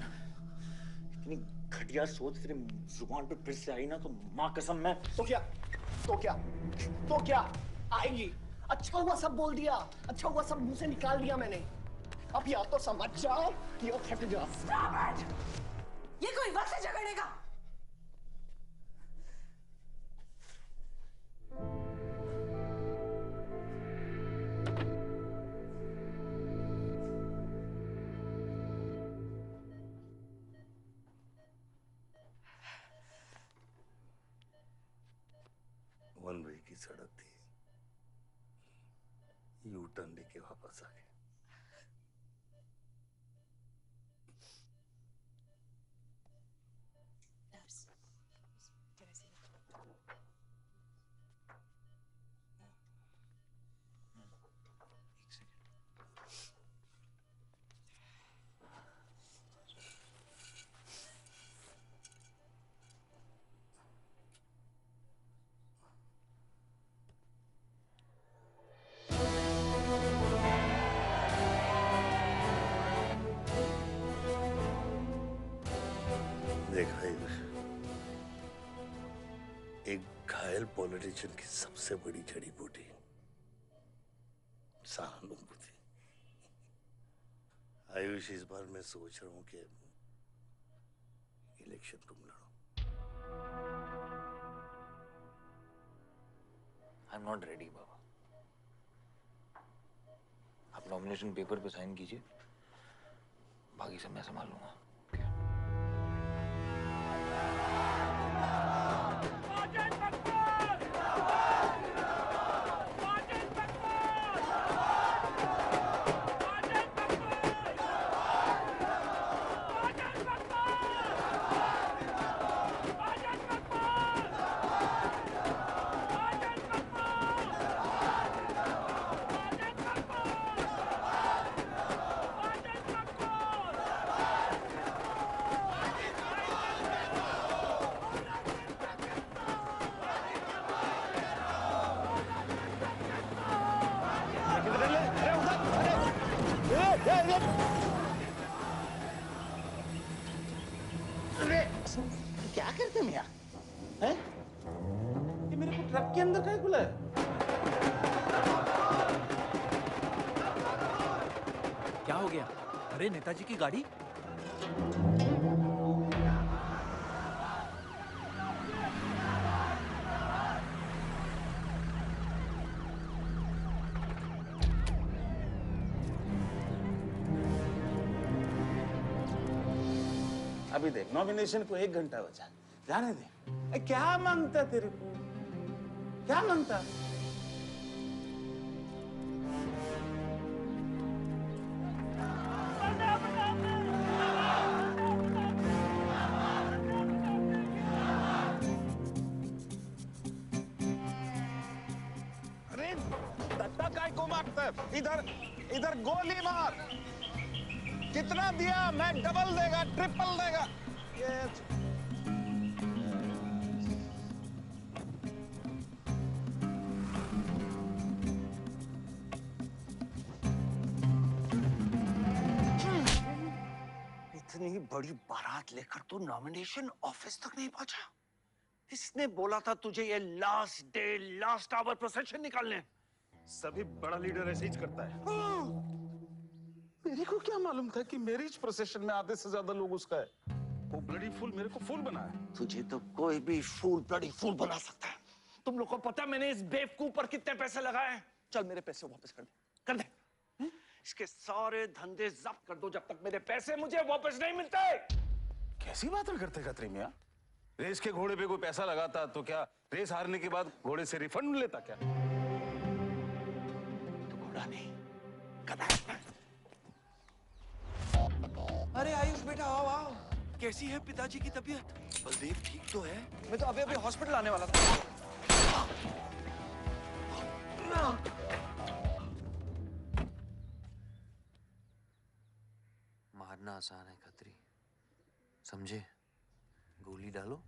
H: इतनी घटिया सोच तेरे जुबान पे फिर से आई ना तो माँ कसम मैं
C: तो क्या आएगी? अच्छा हुआ सब बोल दिया, अच्छा हुआ सब मुंह से निकाल दिया मैंने। अब या तो समझ जाओ या फट जाओ।
T: ये कोई वक्त है झगड़ने का?
M: वन वे की सड़क थी, यू टर्न लेके वापस आ गए। देखा एक घायल पॉलिटिशियन की सबसे बड़ी जड़ी बूटी सहानुभूति। आयुष, इस बार मैं सोच रहा हूं कि इलेक्शन तुम लड़ो।
H: आई एम नॉट रेडी बाबा। आप नॉमिनेशन पेपर पे साइन कीजिए, बाकी सब मैं संभालूंगा। क्या करते मियाँ? हैं? ये मेरे को ट्रक के अंदर क्या बुलाया?
I: क्या हो गया? अरे नेताजी की गाड़ी।
D: अभी देख, नॉमिनेशन को 1 घंटा बचा, जाने दे। क्या मांगता तेरे को? क्या मांगता?
H: अरे दत्ता काय को मारता है? इधर इधर गोली मार। कितना दिया? मैं डबल देगा, ट्रिपल देगा। ये इतनी बड़ी बारात लेकर तो नॉमिनेशन ऑफिस तक नहीं पहुंचा। इसने बोला था तुझे ये last day last hour procession निकालने।
D: सभी बड़ा लीडर ऐसे ही करता है। मेरे को क्या मालूम था कि मैरिज प्रोसेशन में आधे से ज्यादा लोग उसका है। वो ब्लडी फूल मेरे को फूल बनाया।
H: तुझे तो कोई भी फूल ब्लडी फूल बना सकता है। तुम लोग को पता है मैंने इस बेवकूफ पर कितने पैसे लगाए हैं? चल मेरे पैसे वापस कर दे, कर दे। इसके सारे धंधे जब्त कर दो जब तक मेरे पैसे मुझे वापस नहीं मिलते।
D: कैसी बातें करते खतरे मियां? रेस के घोड़े पे कोई पैसा लगाता तो क्या रेस हारने के बाद घोड़े से रिफंड लेता क्या?
H: तो घोड़ा नहीं, गधा।
L: अरे आयुष बेटा आओ आओ। कैसी है पिताजी की तबीयत? बलदेव ठीक तो है?
C: मैं तो अभी हॉस्पिटल आने वाला था।
L: मारना आसान है खत्री, समझे? गोली डालो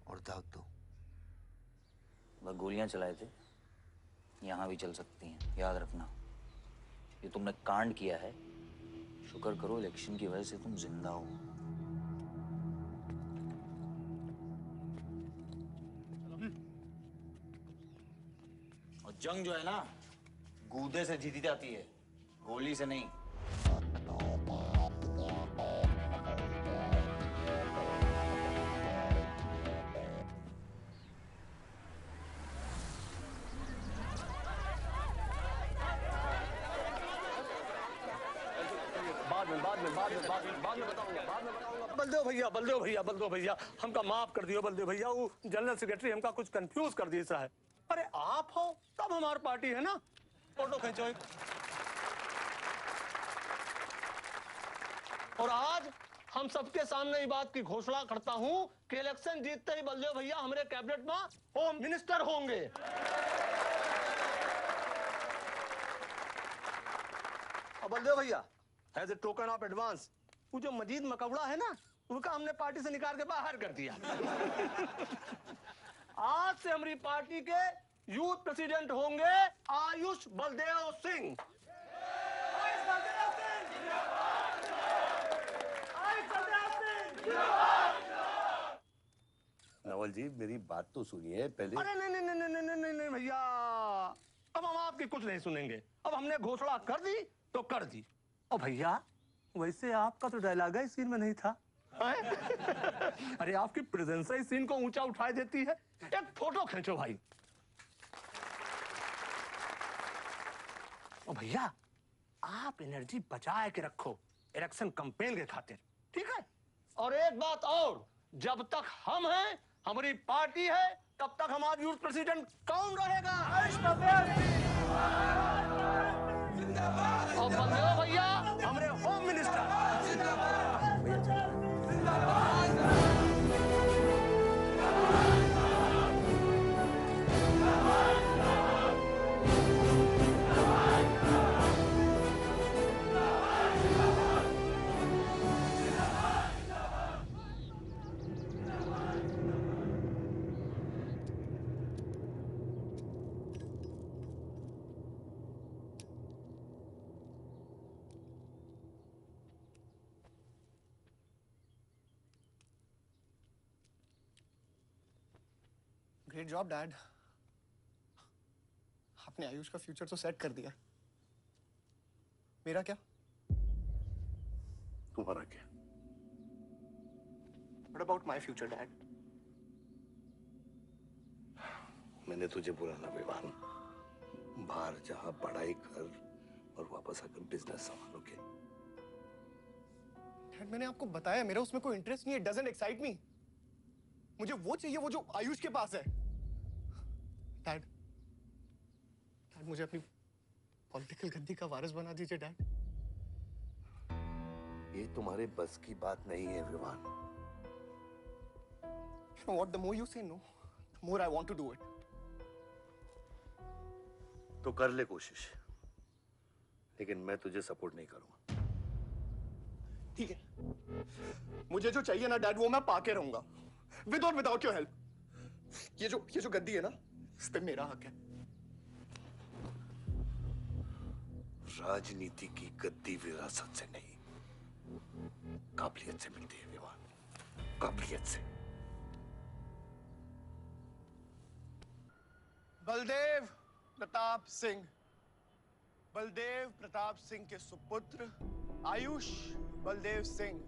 L: और दाग दो।
W: वह गोलियां चलाए थे, यहाँ भी चल सकती हैं, याद रखना। ये तुमने कांड किया है, शुक्र करो इलेक्शन की वजह से तुम जिंदा हो। और जंग जो है ना, गूदे से जीती जाती है, गोली से नहीं।
G: बलदेव भैया हमका माफ कर दियो। बलदेव भैया वो जनरल सेक्रेटरी हमका कुछ कंफ्यूज कर दिया है। अरे आप हो तब हमारी पार्टी है ना। फोटो खींचो एक। और आज हम सबके सामने ये बात की घोषणा करता हूं कि इलेक्शन जीतते ही बलदेव भैया हमारे कैबिनेट में होम मिनिस्टर होंगे। और बलदेव भैया as a token of advance वो जो मजीद मकबड़ा है ना, उसका हमने पार्टी से निकाल के बाहर कर दिया। आज से हमारी पार्टी के यूथ प्रेसिडेंट होंगे आयुष बलदेव सिंह।
M: नवल जी मेरी बात तो सुनिए पहले।
G: अरे नहीं भैया, अब हम आपकी कुछ नहीं सुनेंगे। अब हमने घोषणा कर दी तो कर दी। और भैया वैसे आपका तो डायलॉग ही सीन में नहीं था। अरे आपकी प्रेजेंस ही सीन को ऊंचा उठा देती है। एक फोटो खींचो भाई। और भैया आप एनर्जी बचाए के रखो इलेक्शन कैंपेन के खातिर, ठीक है? और एक बात और, जब तक हम हैं, हमारी पार्टी है, तब तक हमारा यूथ प्रेसिडेंट कौन रहेगा? और बलदेव भैया हमारे home minister.
C: Great job dad. आपने आयुष का फ्यूचर तो सेट कर दिया, मेरा क्या?
K: तुम्हारा क्या?
C: What about my future, Dad?
K: मैंने तुझे बोला ना विवान, बाहर जहां पढ़ाई कर और वापस आकर बिजनेस संभालोगे।
C: डैड मैंने आपको बताया मेरा उसमें कोई इंटरेस्ट नहीं है। Doesn't excite me. मुझे वो चाहिए वो जो आयुष के पास है। डैड मुझे अपनी पॉलिटिकल गद्दी का वारिस बना दीजिए डैड।
K: ये तुम्हारे बस की बात नहीं है Vivaan.
C: You know what? The more you say no, the more I want to do it.
K: तो कर ले कोशिश, लेकिन मैं तुझे सपोर्ट नहीं करूंगा।
C: ठीक है, मुझे जो चाहिए ना डैड वो मैं पाके रहूंगा, विद और विदाउट योर हेल्प। ये जो गद्दी है ना, इस पे मेरा हक है।
K: राजनीति की गद्दी विरासत से नहीं, काबिलियत से मिलती है विवान, काबिलियत से।
C: बलदेव प्रताप सिंह, बलदेव प्रताप सिंह के सुपुत्र आयुष बलदेव सिंह,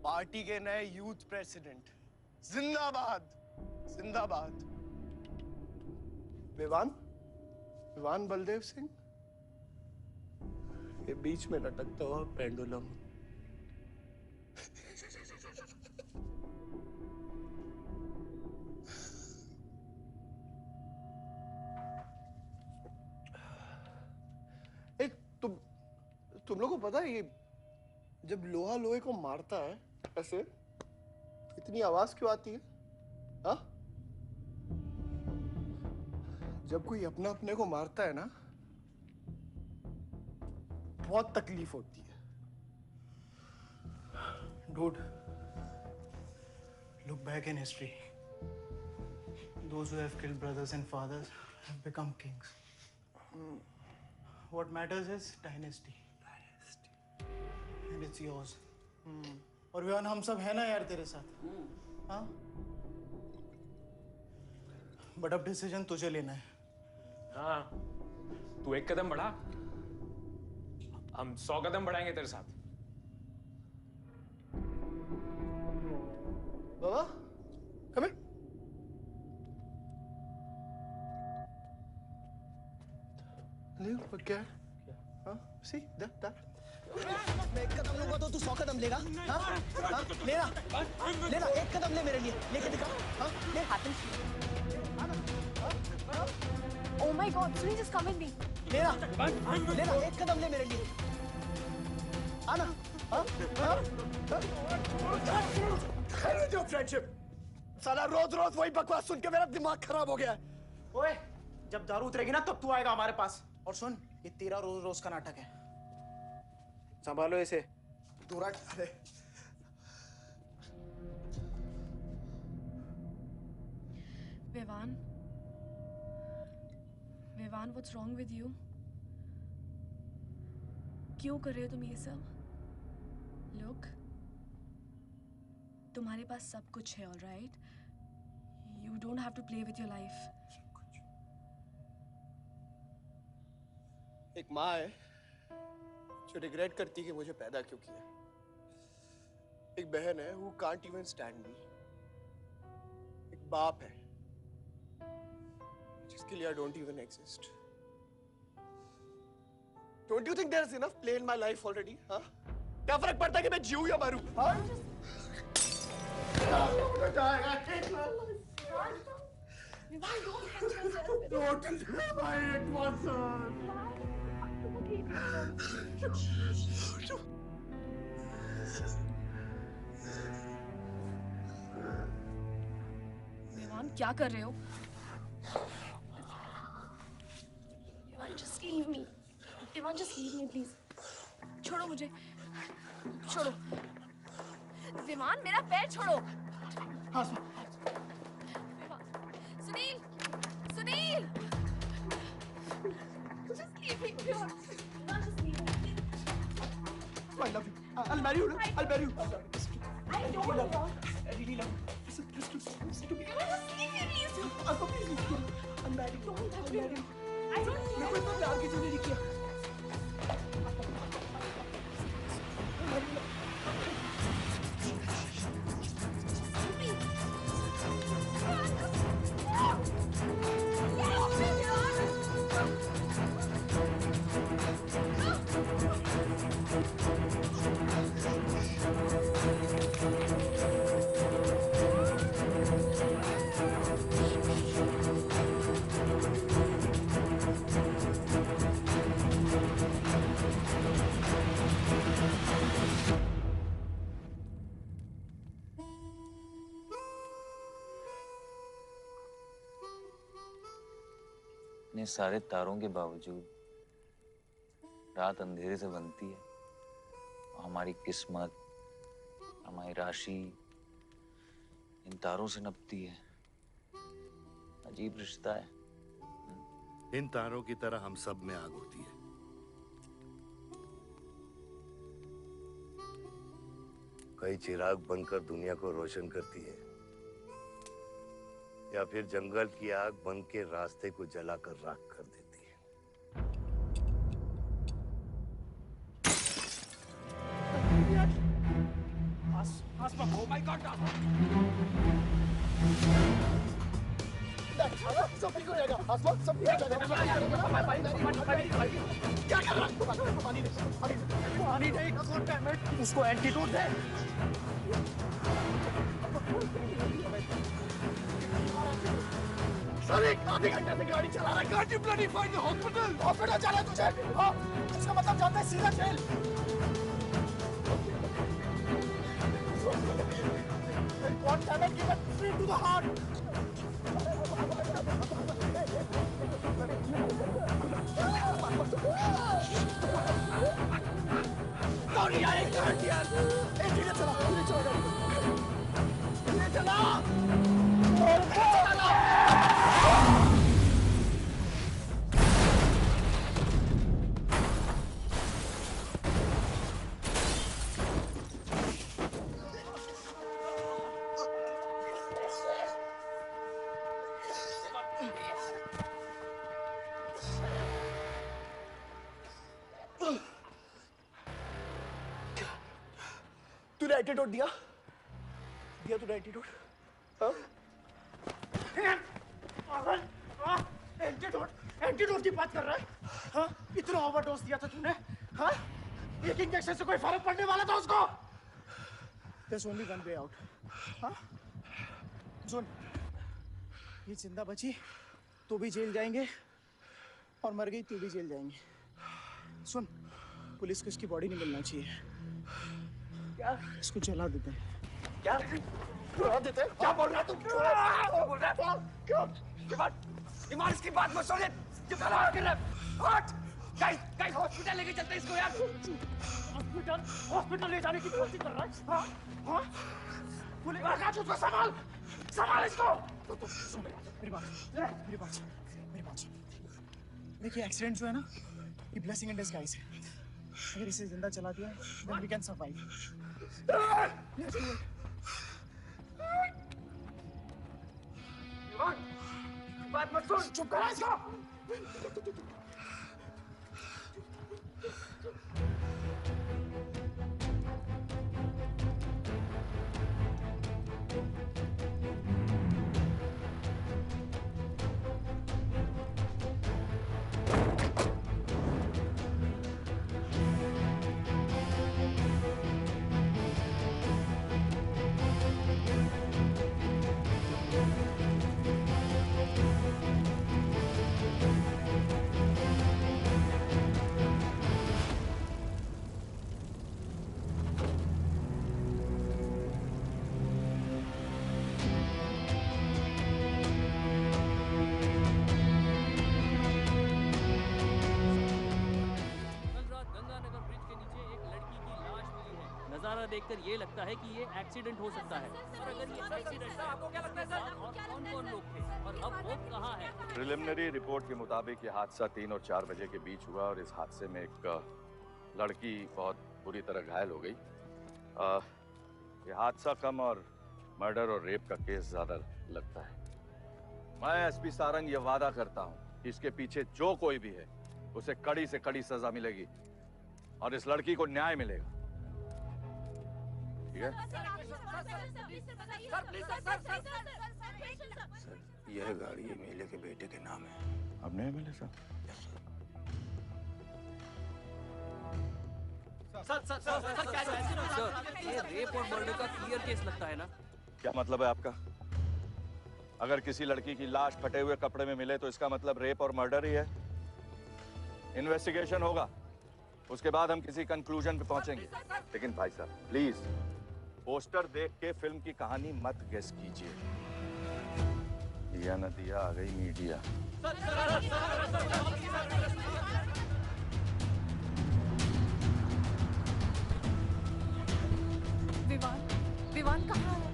C: पार्टी के नए यूथ प्रेसिडेंट। जिंदाबाद जिंदाबाद। विवान बलदेव सिंह, ये बीच में लटकता हुआ पेंडुलम। तुम लोगों को पता है ये जब लोहा लोहे को मारता है ऐसे, इतनी आवाज क्यों आती है? हाँ? जब कोई अपना अपने को मारता है ना, बहुत तकलीफ होती है।
E: Dude, look back in history. Those who have killed brothers and fathers have become kings. What matters is dynasty. And it's yours. और विवान हम सब है ना यार तेरे साथ, हाँ? बट अब डिसीजन तुझे लेना है।
Q: हाँ, तू एक कदम बढ़ा, हम 100 कदम बढ़ाएंगे तेरे साथ।
C: बाबा, come here. ले, क्या है? हाँ, see, that. मैं एक कदम लूंगा तो तू 100 कदम लेगा? हाँ? हाँ? लेना, एक कदम ले मेरे लिए, लेके दिखा। हाँ? ले।
U: Oh my God, Sunil, just come with me.
C: लेना, एक कदम ले मेरे लिए। आना, हाँ? जो फ्रेंडशिप, साला रोज वही बकवास सुन के मेरा दिमाग खराब हो गया है।
E: ओए, जब दारू उतरेगी ना तब तू आएगा हमारे पास। और सुन, ये तेरा रोज का नाटक है, संभालो इसे।
C: दूर हट। अरे
U: Vivaan, what's wrong with you? क्यों कर रहे हो तुम ये सब? Look, तुम्हारे पास सब कुछ है, all right? You don't have to play with your life.
C: एक माँ है जो रिग्रेट करती कि मुझे पैदा क्यों किया। एक बहन है who can't even stand me. एक बाप है जिसके लिए I don't even exist. Don't you think there is enough play in my life already? हाँ? क्या फर्क पड़ता है कि मैं जीऊँ या मरूँ? हाँ?
U: विवान, क्या कर रहे हो? Just leave me. Vivan, just leave me, please. छोड़ो मुझे, छोड़ो। विमान, मेरा पैर छोड़ो।
E: हाँ,
U: Sunil, just leave me, Vivan. Just leave me.
C: I love you. I'll marry you. I'll marry you.
U: I don't.
E: I really love you.
L: इतने सारे तारों के बावजूद रात अंधेरे से बनती है। हमारी किस्मत, हमारी राशि इन तारों से नपती है। अजीब रिश्ता है।
K: इन तारों की तरह हम सब में आग होती है। कई चिराग बनकर दुनिया को रोशन करती है, या फिर जंगल की आग बन के रास्ते को जलाकर राख कर देती है।
E: Oh my God!
C: सब ठीक हो जाएगा। आसमान सब ठीक हो जाएगा। क्या कर रहा है? पानी नहीं।
E: उसको एंटीडोट दे।
C: सर एक आधे घंटे से गाड़ी चला रहा है। Can't you bloody find the hospital? Hospital जाना है तुझे? हाँ, इसका मतलब जानता है सीधा jail. One tablet given straight to the heart. Sorry, I can't hear. Hey, धीरे चला गाड़ी। धीरे चला। तूने एंटीडोट दिया तूने एंटीडोट? हाँ? एंटीडोट की बात कर रहा है? हाँ? इतना ओवरडोज दिया था तूने? हाँ? एक इंजेक्शन से कोई फर्क पड़ने वाला था उसको? There's only one way out. हाँ? सुन, ये जिंदा बची तो भी जेल जाएंगे और मर गई तो भी जेल जाएंगे। सुन, पुलिस को इसकी बॉडी नहीं मिलना चाहिए। क्या? इसको जला देते हैं। क्या? जला देते हैं? क्या बोल रहा है तू? क्या बोल रहा है? क्यों?
B: ईमान इसकी बात मत सुनिए। क्यों गला कर रहा है? हट! गाइस हॉस्पिटल लेके चलते हैं इसको यार।
E: हॉस्पिटल ले जाने की कोशिश कर रहा है? हाँ? हाँ? पुलिस का उसको संभाल इसको। सुन मेरी बात। देखिए एक्सीडेंट जो है ना, ये ब्लेसिंग इन डिस्गाइज है। अगर इसे जिंदा चला दिया, then we can survive.
B: बात मत सुन।
E: चुप करा इसको।
I: नजारा देखकर ये लगता है कि ये एक्सीडेंट हो सकता है। और अगर ये एक्सीडेंट है, आपको क्या लगता है सर? और कौन-कौन लोग थे और अब वो कहाँ है?
F: प्रिलिमिनरी रिपोर्ट के मुताबिक ये हादसा 3 और 4 बजे के बीच हुआ और इस हादसे में एक लड़की बहुत बुरी तरह घायल हो गई। ये हादसा कम और मर्डर और रेप का केस ज्यादा लगता है। मैं एसपी सारंग ये वादा करता हूं कि इसके पीछे जो कोई भी है उसे कड़ी से कड़ी सजा मिलेगी और इस लड़की को न्याय मिलेगा। ठीक है?
H: सर, यह गाड़ी एमएलए के बेटे के नाम है।
F: अब नहीं एमएलए साहब?
I: सर, ये रेप और मर्डर का क्लियर केस लगता है ना?
F: क्या मतलब है आपका? अगर किसी लड़की की लाश फटे हुए कपड़े में मिले तो इसका मतलब रेप और मर्डर ही है। इन्वेस्टिगेशन होगा, उसके बाद हम किसी कंक्लूजन पे पहुंचेंगे। लेकिन भाई साहब प्लीज पोस्टर देख के फिल्म की कहानी मत गेस कीजिए। दिया न दिया, आ गई मीडिया।
V: विवान, विवान कहाँ है?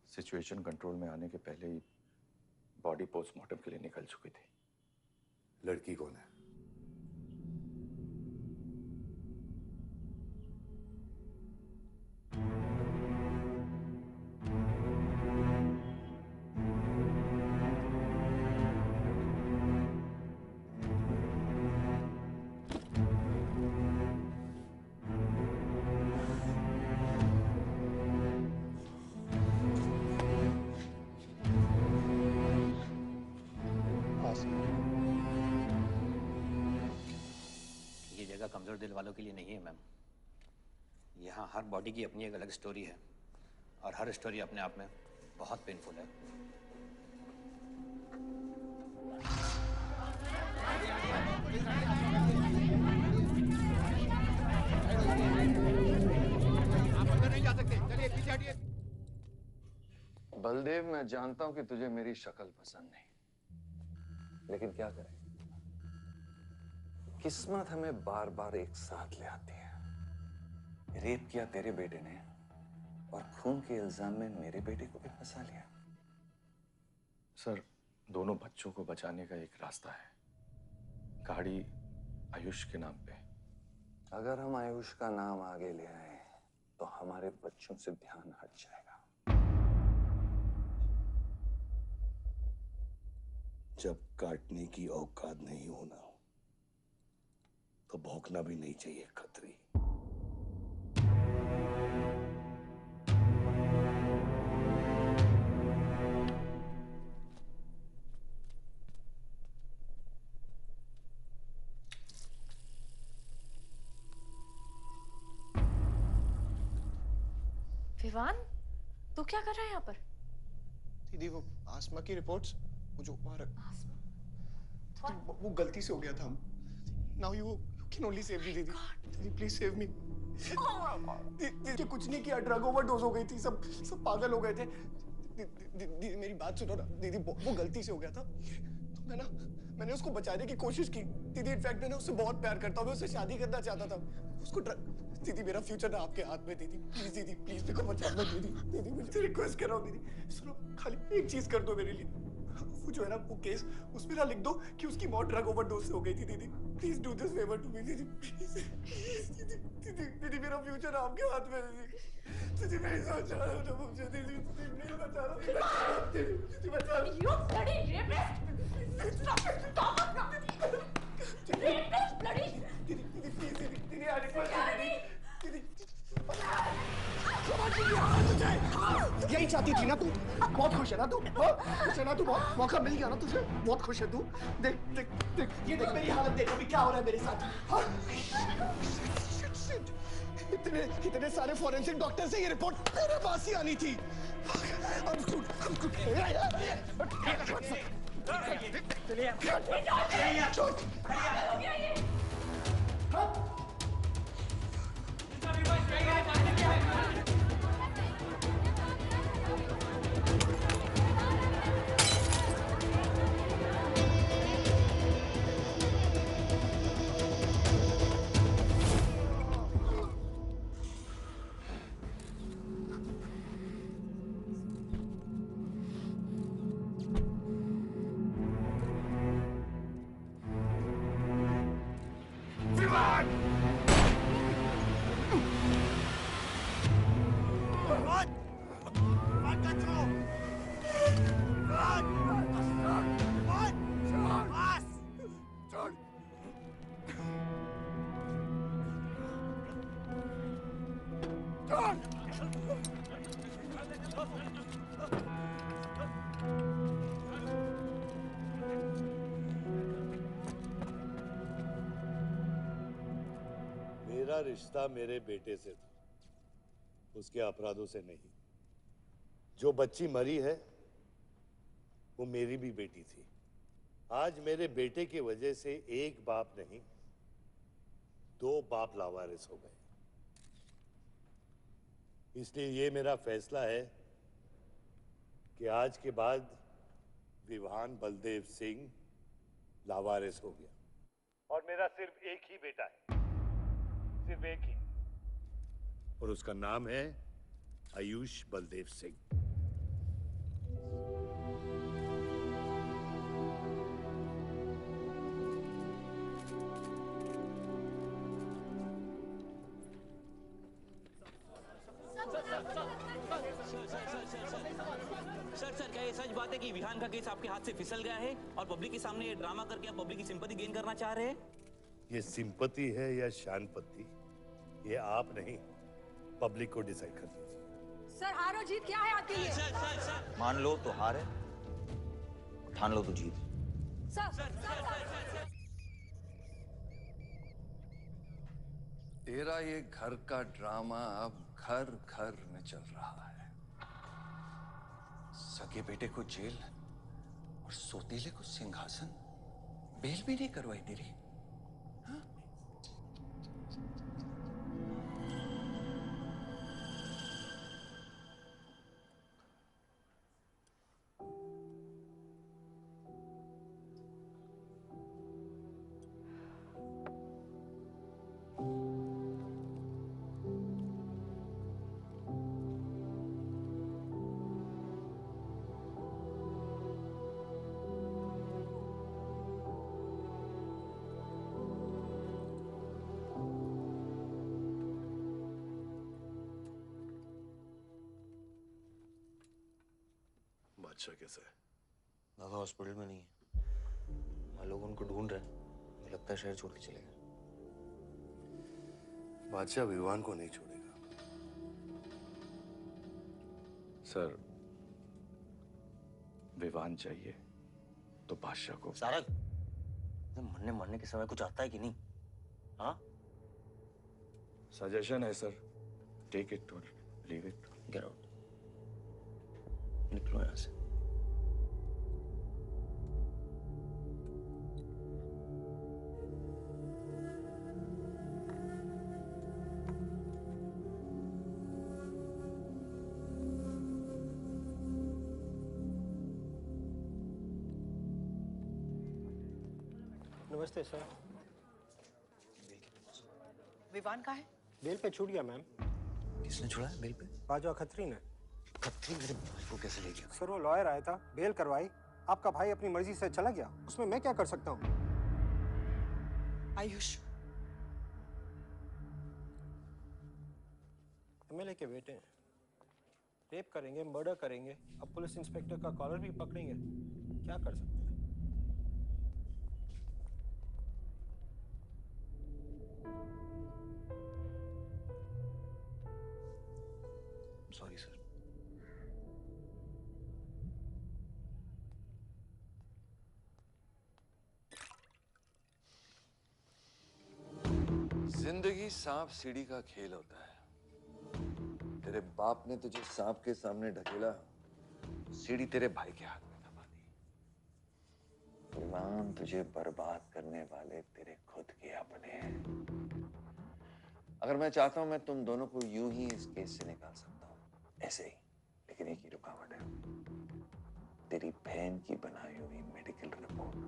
F: सिचुएशन कंट्रोल में आने के पहले ही बॉडी पोस्टमार्टम के लिए निकल चुकी थी।
K: लड़की कौन है?
J: ये जगह कमजोर दिल वालों के लिए नहीं है मैम। यहाँ हर बॉडी की अपनी एक अलग स्टोरी है और हर स्टोरी अपने आप में बहुत पेनफुल है।
B: आप अंदर नहीं जा सकते, चलिए पीछे हटिए।
L: बलदेव, मैं जानता हूं कि तुझे मेरी शक्ल पसंद नहीं, लेकिन क्या करें, किस्मत हमें बार बार एक साथ ले आती है। रेप किया तेरे बेटे ने और खून के इल्जाम में मेरे बेटे को भी फंसा लिया।
F: सर, दोनों बच्चों को बचाने का एक रास्ता है, गाड़ी आयुष के नाम पे।
L: अगर हम आयुष का नाम आगे ले आए तो हमारे बच्चों से ध्यान हट जाएगा।
K: जब काटने की औकात नहीं होना तो भौंकना भी नहीं चाहिए खतरी।
V: विवान, तू क्या कर रहा है यहाँ पर?
C: दीदी वो आसमा की रिपोर्ट्स, वो जो वो गलती से हो गया था। Now you can only save me, दीदी। दीदी प्लीज सेव मी। दीदी कुछ नहीं किया, ड्रग ओवरडोज हो गई थी, सब पागल हो गए थे। दीदी मेरी बात सुनो ना, दीदी वो गलती से हो गया था। तो मैंने उसको बचाने की कोशिश की। दीदी इनफैक्ट मैं उससे बहुत प्यार करता हूँ, मैं उससे शादी करना चाहता था। उसको दीदी मेरा फ्यूचर ना आपके हाथ में। दीदी प्लीज मेरे को बचा लो दीदी। दीदी मुझे रिक्वेस्ट कर रहा हूँ दीदी, सुनो खाली एक चीज कर दो मेरे लिए। वो जो है ना वो केस, उसमें ना लिख दो कि उसकी मौत ड्रग ओवरडोज से हो गई थी। दीदी please do this favour to me दीदी, प्लीज। दीदी मेरा फ्यूचर आपके हाथ में। दीदी मेरी सोच रहा हूँ ना मुझे। दीदी प्लीज बचा लो, दीदी बचा लो।
A: You bloody rapist! Stop it! Stop it! Rapist, bloody!
C: दीदी प्लीज दीदी आई रिक्वेस्ट दीदी। यही चाहती थी ना तू? बहुत खुश है ना तू? खुश है ना तू? बहुत मौका मिल गया ना तुझे? बहुत खुश है तू? देख देख देख, ये देख मेरी हालत, देख अभी क्या हो रहा है मेरे साथ। इतने सारे फॉरेंसिक डॉक्टर से ये रिपोर्ट तेरे पास ही आनी थी।
K: मेरा रिश्ता मेरे बेटे से था, उसके अपराधों से नहीं। जो बच्ची मरी है वो मेरी भी बेटी थी। आज मेरे बेटे की वजह से एक बाप नहीं, दो बाप लावारिस हो गए। इसलिए ये मेरा फैसला है कि आज के बाद विवान बलदेव सिंह लावारिस हो गया और मेरा सिर्फ एक ही बेटा है, सिर्फ एक ही, और उसका नाम है आयुष बलदेव सिंह।
L: सर क्या ये सच बात है कि विहान का केस आपके हाथ से फिसल गया है और पब्लिक के सामने ये ड्रामा करके आप पब्लिक की सिंपैथी गेन करना चाह रहे हैं?
K: ये सिंपैथी है या शानपत्ती, ये आप नहीं, पब्लिक को डिसाइड कर दीजिए।
O: सर हार और जीत क्या है आपके लिए?
L: मान लो तो हार है, ठान लो तो जीत।
R: तेरा ये घर का ड्रामा अब घर घर में चल रहा है। सगे बेटे को जेल और सोतीले को सिंहासन, बेल भी नहीं करवाई तेरी।
K: बादशाह कैसा है?
W: बाबा हॉस्पिटल में नहीं है, वहाँ लोग उनको ढूंढ रहे हैं। मुझे लगता है शहर छोड़ के चले गए।
K: बादशाह विवान को नहीं छोड़ेगा।
F: सर, विवान चाहिए तो बादशाह को।
W: सारंग, मरने के समय कुछ आता है कि नहीं? हाँ?
F: सजेशन है सर, टेक इट और लीव इट।
W: गेट आउट, निकलो यहाँ से।
N: नमस्ते सर।
T: विवान कहाँ है?
N: बेल पे छूट गया मैम।
W: किसने छुड़ा है बेल पे?
N: बाजवा खत्री ने।
W: खत्री मेरे भाई को कैसे ले गया?
N: सर वो लॉयर आया था, बेल करवाई, आपका भाई अपनी मर्जी से चला गया, उसमें मैं क्या कर सकता हूँ?
T: आयुष
N: एमएलए के बेटे हैं, रेप करेंगे, मर्डर करेंगे, अब पुलिस इंस्पेक्टर का कॉलर भी पकड़ेंगे, क्या कर सकते हैं?
W: Sorry sir.
R: जिंदगी सांप सीढ़ी का खेल होता है। तेरे बाप ने तुझे सांप के सामने ढकेला, सीढ़ी तेरे भाई के हाथ में दबा दी।
W: विवान तुझे बर्बाद करने वाले तेरे खुद के अपने हैं।
R: अगर मैं चाहता हूं मैं तुम दोनों को यूं ही इस केस से निकाल सकता हूं,
W: ऐसे ही, लेकिन एक ही रुकावट है, तेरी बहन की बनाई हुई मेडिकल रिपोर्ट।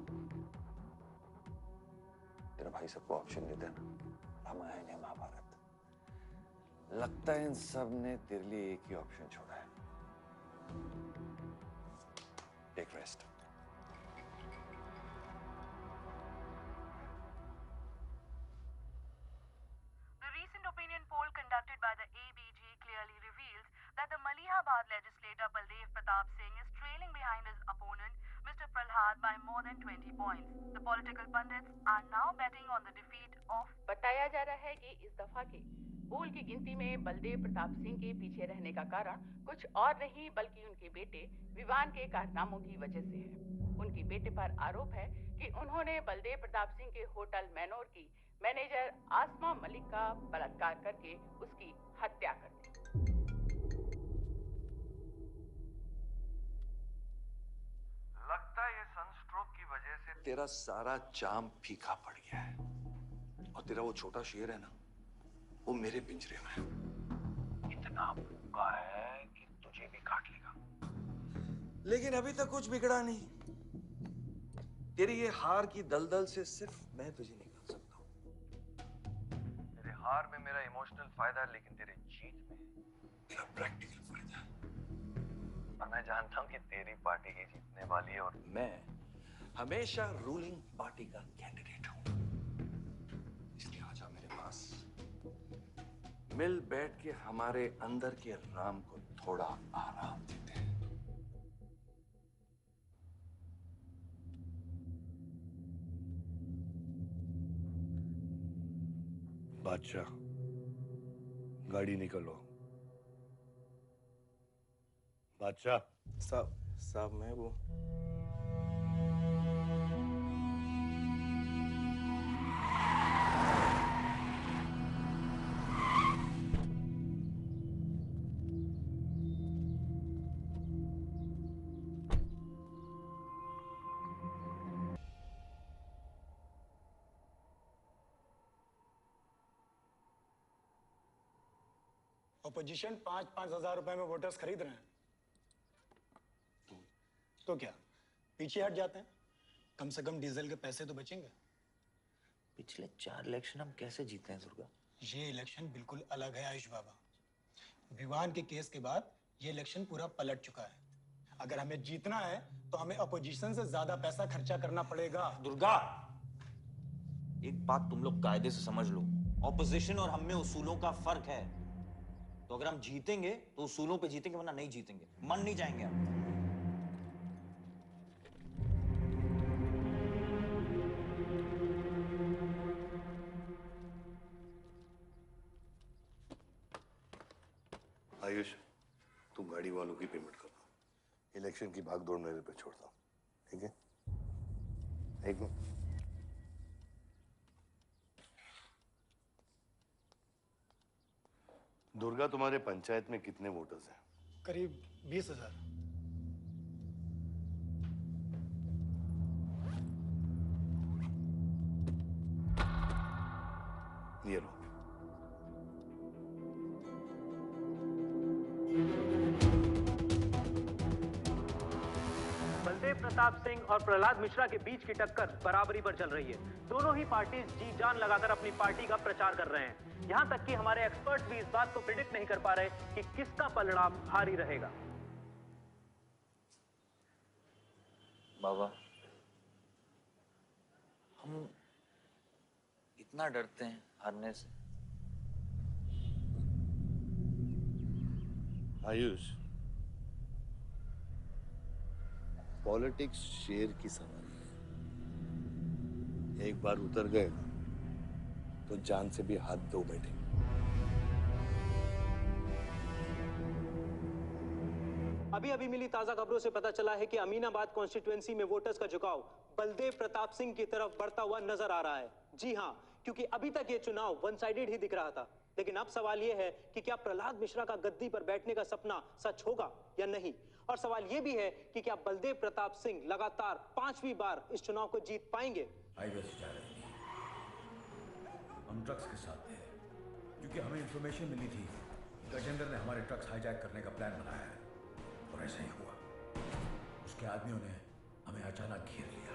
W: तेरा भाई सबको ऑप्शन देता है ना, रामायण या महाभारत।
R: लगता है इन सब ने तेरे लिए एक ही ऑप्शन छोड़ा है।
W: Take rest.
P: The recent opinion poll conducted by the ABG clearly reveals that the Malihabad legislator Baldev Pratap Singh is trailing behind his opponent, Mr. Mr. Prahlad by more than 20 points. The political pundits are now betting on the defeat of.
D: बताया जा रहा है कि इस दफा के पोल की गिनती में बलदेव प्रताप सिंह के पीछे रहने का कारण कुछ और नहीं बल्कि उनके बेटे विवान के कारनामों की वजह से है। उनके बेटे पर आरोप है कि उन्होंने बलदेव प्रताप सिंह के होटल मैनोर की मैनेजर आसमा मलिक का बलात्कार करके उसकी हत्या कर दी।
R: लगता है ये सनस्ट्रोक की वजह से तेरा सारा चाम फीका पड़ गया है और तेरा वो छोटा शेर है ना, वो मेरे पिंजरे में है। इतना भूखा है कि तुझे भी काट लेगा। लेकिन अभी तक कुछ बिगड़ा नहीं। तेरी ये हार की दलदल से सिर्फ मैं तुझे निकाल सकता हूँ। तेरे हार में मेरा इमोशनल फायदा है, लेकिन तेरे जीत में मेरा प्रैक्टिकल फायदा है। और मैं जानता हूँ कि तेरी पार्टी ही जीतने वाली है और मैं हमेशा रूलिंग पार्टी का कैंडिडेट हूँ। इसलिए आजा मेरे पास, मिल बैठ के हमारे अंदर के राम को थोड़ा आराम देते हैं।
K: बादशाह, गाड़ी निकलो। बादशाह
E: साहब मैं वो
C: अपोजिशन 5-5 हजार रुपए में वोटर्स खरीद रहे हैं, तो क्या पीछे हट जाते हैं? कम से कम डीजल के पैसे तो बचेंगे।
W: पिछले 4 इलेक्शन हम कैसे जीते हैं दुर्गा?
C: ये इलेक्शन बिल्कुल अलग है आयुष बाबा। विवान के केस के बाद ये इलेक्शन पूरा पलट चुका है। अगर हमें जीतना है तो हमें अपोजिशन से ज्यादा पैसा खर्चा करना पड़ेगा।
W: दुर्गा, एक बात तुम लोग कायदे से समझ लो, ऑपोजिशन और हम में उसूलों का फर्क है। तो अगर हम जीतेंगे तो उसूलों पे जीतेंगे, वरना नहीं जीतेंगे, मन नहीं जाएंगे हम।
K: आयुष, तुम गाड़ी वालों की पेमेंट कर दो। इलेक्शन की भागदौड़ मेरे पे छोड़ दो, ठीक है? एक मिनट। दुर्गा, तुम्हारे पंचायत में कितने वोटर्स हैं?
C: करीब 20,000।
K: ये लो।
M: बलदेव प्रताप सिंह और प्रहलाद मिश्रा के बीच की टक्कर बराबरी पर चल रही है। दोनों ही पार्टी जी जान लगाकर अपनी पार्टी का प्रचार कर रहे हैं। यहां तक कि हमारे एक्सपर्ट भी इस बात को प्रिडिक्ट नहीं कर पा रहे कि किसका पलड़ा भारी रहेगा।
L: बाबा, हम इतना डरते हैं हारने से।
K: आयुष, पॉलिटिक्स शेर की सवारी है। एक बार उतर गए तो जान से भी हाथ धो बैठे।
M: अभी अभी मिली ताजा खबरों से पता चला है कि अमीनाबाद कॉन्स्टिट्यूएंसी में वोटर्स का झुकाव बलदेव प्रताप सिंह की तरफ बढ़ता हुआ नजर आ रहा है। जी हां, क्योंकि अभी तक ये चुनाव वन साइडेड ही दिख रहा था। लेकिन अब सवाल यह है कि क्या प्रहलाद मिश्रा का गद्दी पर बैठने का सपना सच होगा या नहीं। और सवाल यह भी है कि क्या बलदेव प्रताप सिंह लगातार 5वीं बार इस चुनाव को जीत पाएंगे।
S: हाईवे से जा रहे थे, हम ट्रक्स के साथ थे, क्योंकि हमें इंफॉर्मेशन मिली थी गजेंद्र ने हमारे ट्रक्स हाईजैक करने का प्लान बनाया है। और ऐसा ही हुआ। उसके आदमियों ने हमें अचानक घेर लिया।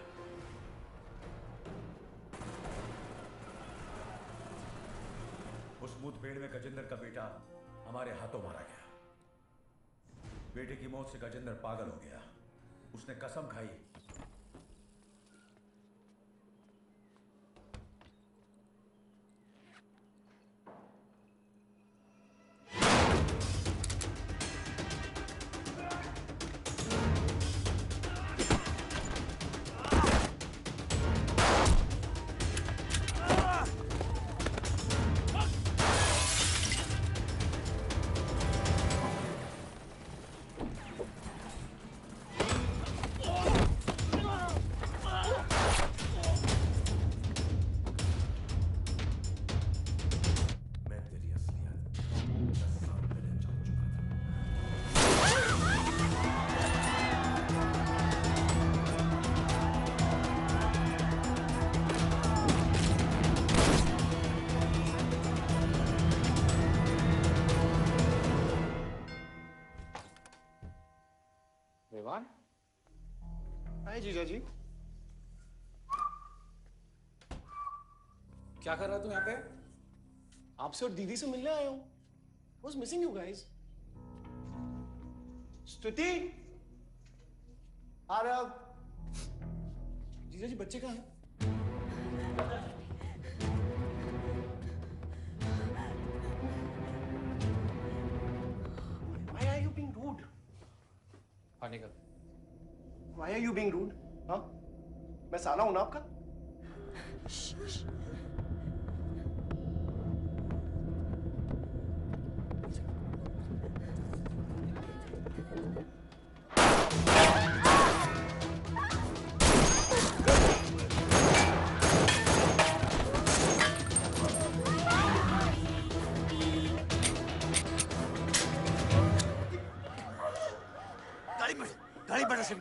S: उस मुठभेड़ में गजेंद्र का बेटा हमारे हाथों मारा गया। बेटे की मौत से गजेंद्र पागल हो गया। उसने कसम खाई
E: विवान। हाय जीजा जी। क्या कर रहा तू यहाँ पे? आपसे और दीदी से मिलने आया हूँ। Was missing you guys. स्तुति, आ रहा। जीजा जी बच्चे कहाँ हैं? Why are you being rude?
I: हाँ निकल।
E: Why are you being rude? हाँ? मैं साला हूं ना आपका?
H: गाड़ी बढ़ रही।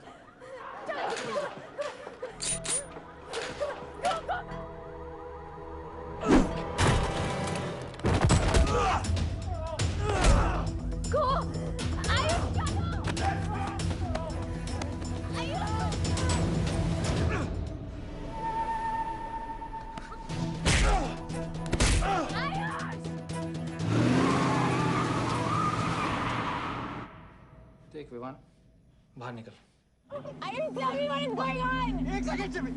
I: देख विवान, बाहर निकल।
A: Ayush, tell me what is going on.
E: एक सेकंड से भी।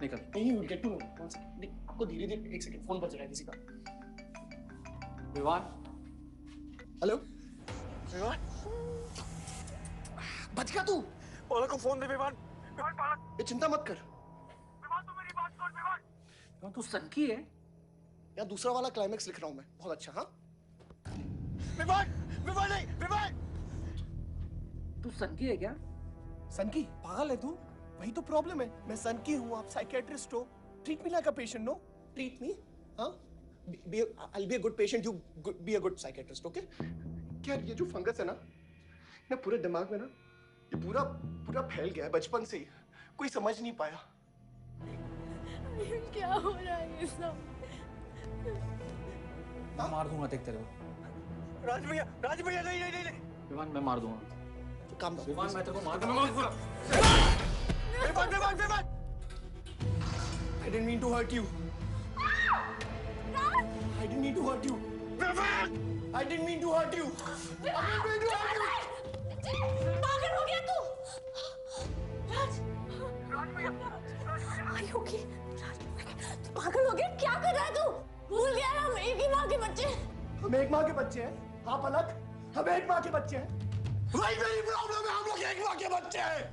I: निकल।
E: नहीं, you will get to know. One second. आपको धीरे-धीरे एक सेकंड फोन बज रहा है किसी का।
I: विवान।
E: हेलो। विवान। बच गया तू? पालक को फोन दे विवान। विवान पालक। ये चिंता मत कर। विवान तू मेरी बात सुन विवान।
I: विवान तू सनकी है?
E: या दूसरा वाला क्लाइमेक्स लिख रहा हूं मैं। बहुत अच्छा हाँ? विवान! विवान नहीं! विवान!
I: तू सनकी है क्या?
E: सनकी? पागल है तू? वही तो प्रॉब्लम है। मैं सनकी हूँ, आप साइकियाट्रिस्ट हो। Treat me like a patient, no? Treat me, हाँ? I'll be a good patient, you be a good psychiatrist, okay? क्या ये जो फंगस है ना पूरे दिमाग में ना, ये पूरा फैल गया है बचपन से ही। कोई समझ नहीं पाया।
A: क्या हो रहा है ये सब?
I: मैं मार दूंगा देख तेरे को।
E: राज भैया नहीं।
I: विवान मैं मार दूंगा।
E: तो काम
I: विवान मैं तेरे को मार दूंगा।
E: Vivaan! I didn't mean to hurt you. I didn't mean to hurt you. Vivaan! I didn't mean to hurt you.
A: पागल हो गया तू? राज भैया, are you okay? तू पागल हो गया? क्या कर रहा है तू? भूल गया ना हम एक ही माँ के बच्चे।
E: हम एक माँ के बच्चे हैं? हाँ पलक, हम एक माँ के बच्चे हैं। वही मेरी प्रॉब्लम है, हम लोग एक माँ के बच्चे हैं।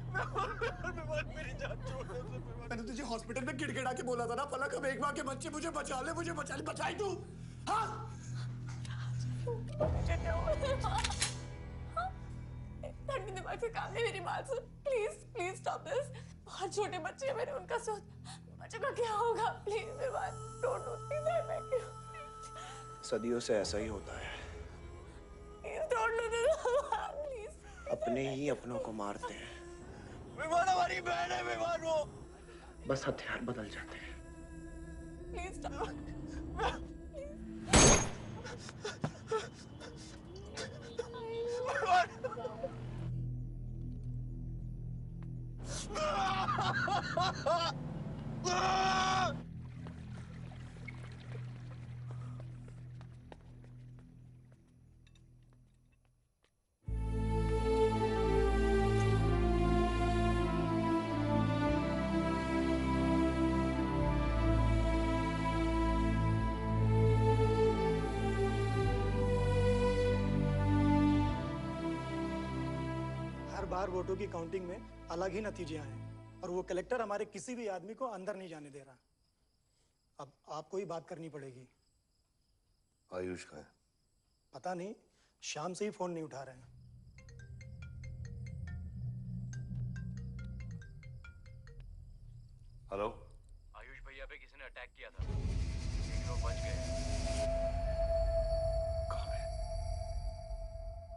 E: मेरी जान छोड़ दे। मैंने तुझे हॉस्पिटल में गिड़गिड़ा के बोला था ना पलक, हम एक माँ के बच्चे, मुझे बचा ले, बचाई तू। हाँ?
V: ठंडे दिमाग से काम नहीं, मेरी बात सुन प्लीज स्टॉप दिस। बहुत छोटे बच्चे हैं मेरे, उनका सोच बच्चों का क्या होगा? प्लीज मेरी बात don't do this, I beg you.
E: सदियों से ऐसा ही होता है।
V: Don't do this please.
E: अपने ही अपनों को मारते हैं।
H: विवान हमारी बहन है विवान वो।
E: बस हथियार बदल जाते हैं।
V: Please stop.
N: बार वोटों की काउंटिंग में अलग ही नतीजे आए और वो कलेक्टर हमारे किसी भी आदमी को अंदर नहीं जाने दे रहा। अब आपको ही बात करनी पड़ेगी।
K: आयुष का है?
N: पता नहीं, शाम से ही फोन नहीं उठा रहे हैं।
K: हेलो,
G: आयुष भैया पे किसी ने अटैक किया था, लेकिन वो बच गए।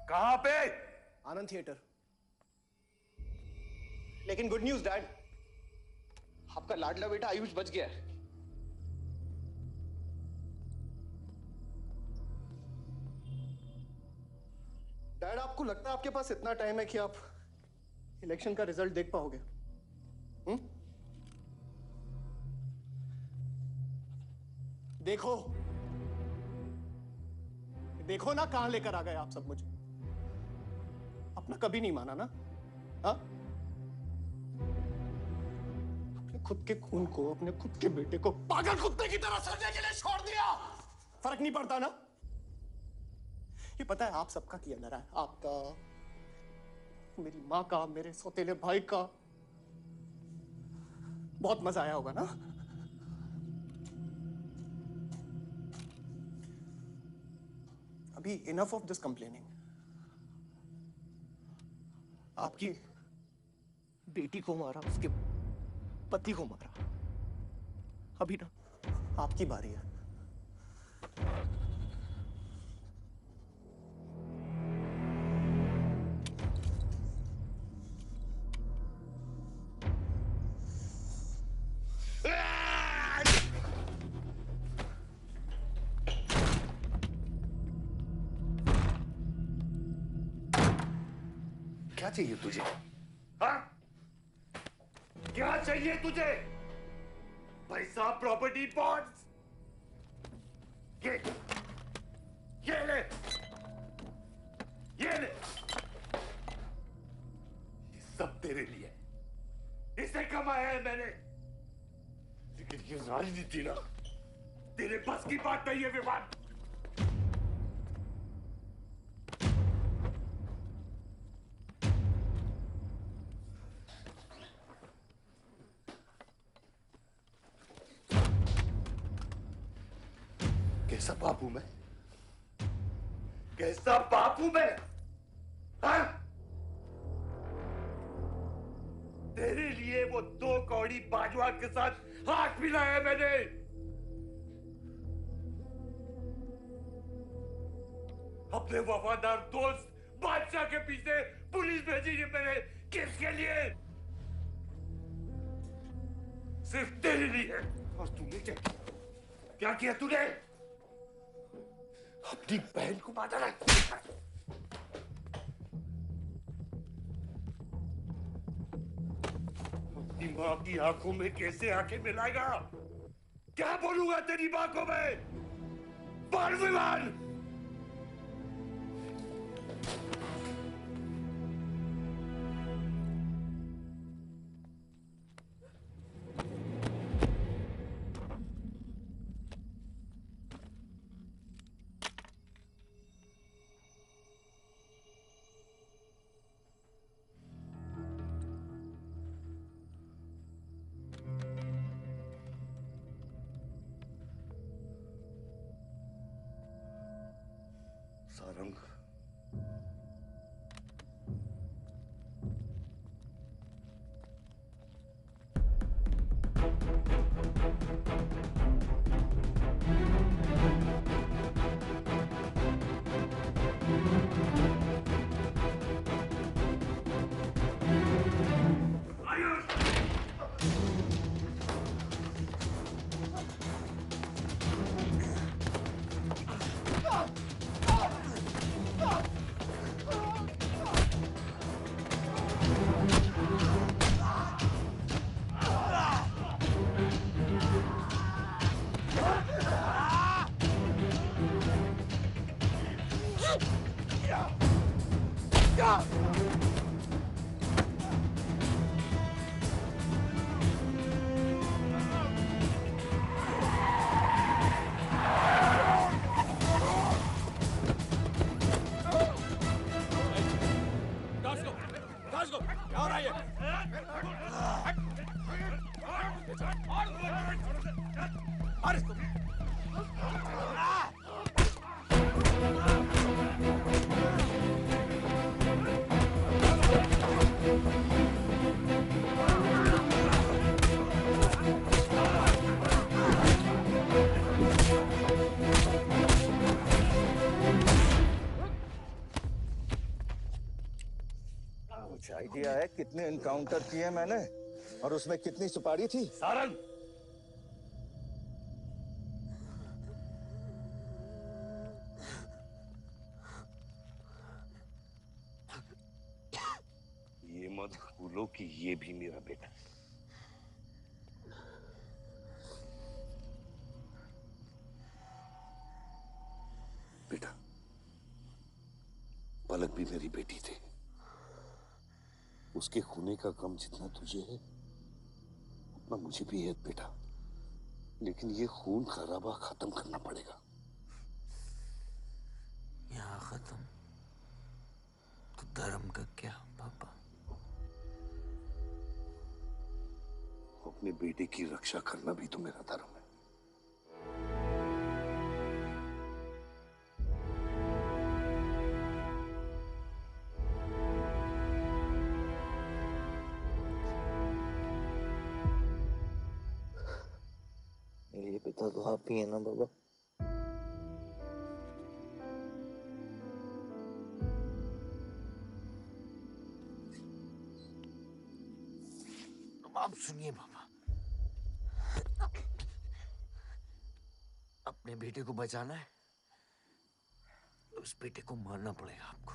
K: कहां पे?
E: आनंद थिएटर। लेकिन गुड न्यूज डैड, आपका लाडला बेटा आयुष बच गया है।
C: आपको लगता है आपके पास इतना टाइम है कि आप इलेक्शन का रिजल्ट देख पाओगे? देखो देखो ना, कहां लेकर आ गए आप सब मुझे। अपना कभी नहीं माना ना? हाँ, अपने खुद के खून को, अपने खुद के बेटे को पागल कुत्ते की तरह सड़ने के लिए छोड़ दिया। फर्क नहीं पड़ता ना? ये पता है आप सबका किया ना रहा है, आपका, मेरी माँ का, मेरे सौतेले भाई का। बहुत मजा आया होगा ना? अभी इनफ ऑफ दिस कंप्लेनिंग। आपकी बेटी को मारा, उसके पति को मारा, अभी ना आपकी बारी है।
K: क्या चाहिए तुझे? हाँ? क्या चाहिए तुझे? पैसा, प्रॉपर्टी, बॉन्ड्स? ये ले, ये ले। ये सब तेरे लिए, इसे कमाया है मैंने। लेकिन ये राजनीति ना, तेरे बस की बात नहीं है विवान। कैसा बाप हूं मैं? कैसा बाप हूं मैं? हाँ? तेरे लिए वो 2 कौड़ी बाजवा के साथ हाथ मिलाया मैंने। अपने वफादार दोस्त बादशाह के पीछे पुलिस भेजी है मैंने। किसके लिए? सिर्फ तेरे लिए। और तूने क्या किया तूने? अपनी बहन को मारा ना। अपनी मां की आंखों में कैसे आंखें मिलाएगा? क्या बोलूंगा तेरी मां को मैं? बोल विमान। सारंग,
B: क्या हो रहा है ये? मार इसको।
F: कुछ आइडिया है कितने एनकाउंटर किए मैंने और उसमें कितनी सुपारी थी?
K: सारंग, भूलो कि ये भी मेरा बेटा है। बेटा, पलक भी मेरी बेटी थी। उसके खोने का गम जितना तुझे है उतना मुझे भी है बेटा, लेकिन ये खून खराबा खत्म करना पड़ेगा।
W: यहाँ खत्म तो धर्म का क्या पापा?
K: अपने बेटे की रक्षा करना भी तो मेरा धर्म है।
W: मेरे पिता तो आप ही है ना बाबा? अब आप सुनिए बाबा, अपने बेटे को बचाना है तो उस बेटे को मारना पड़ेगा आपको।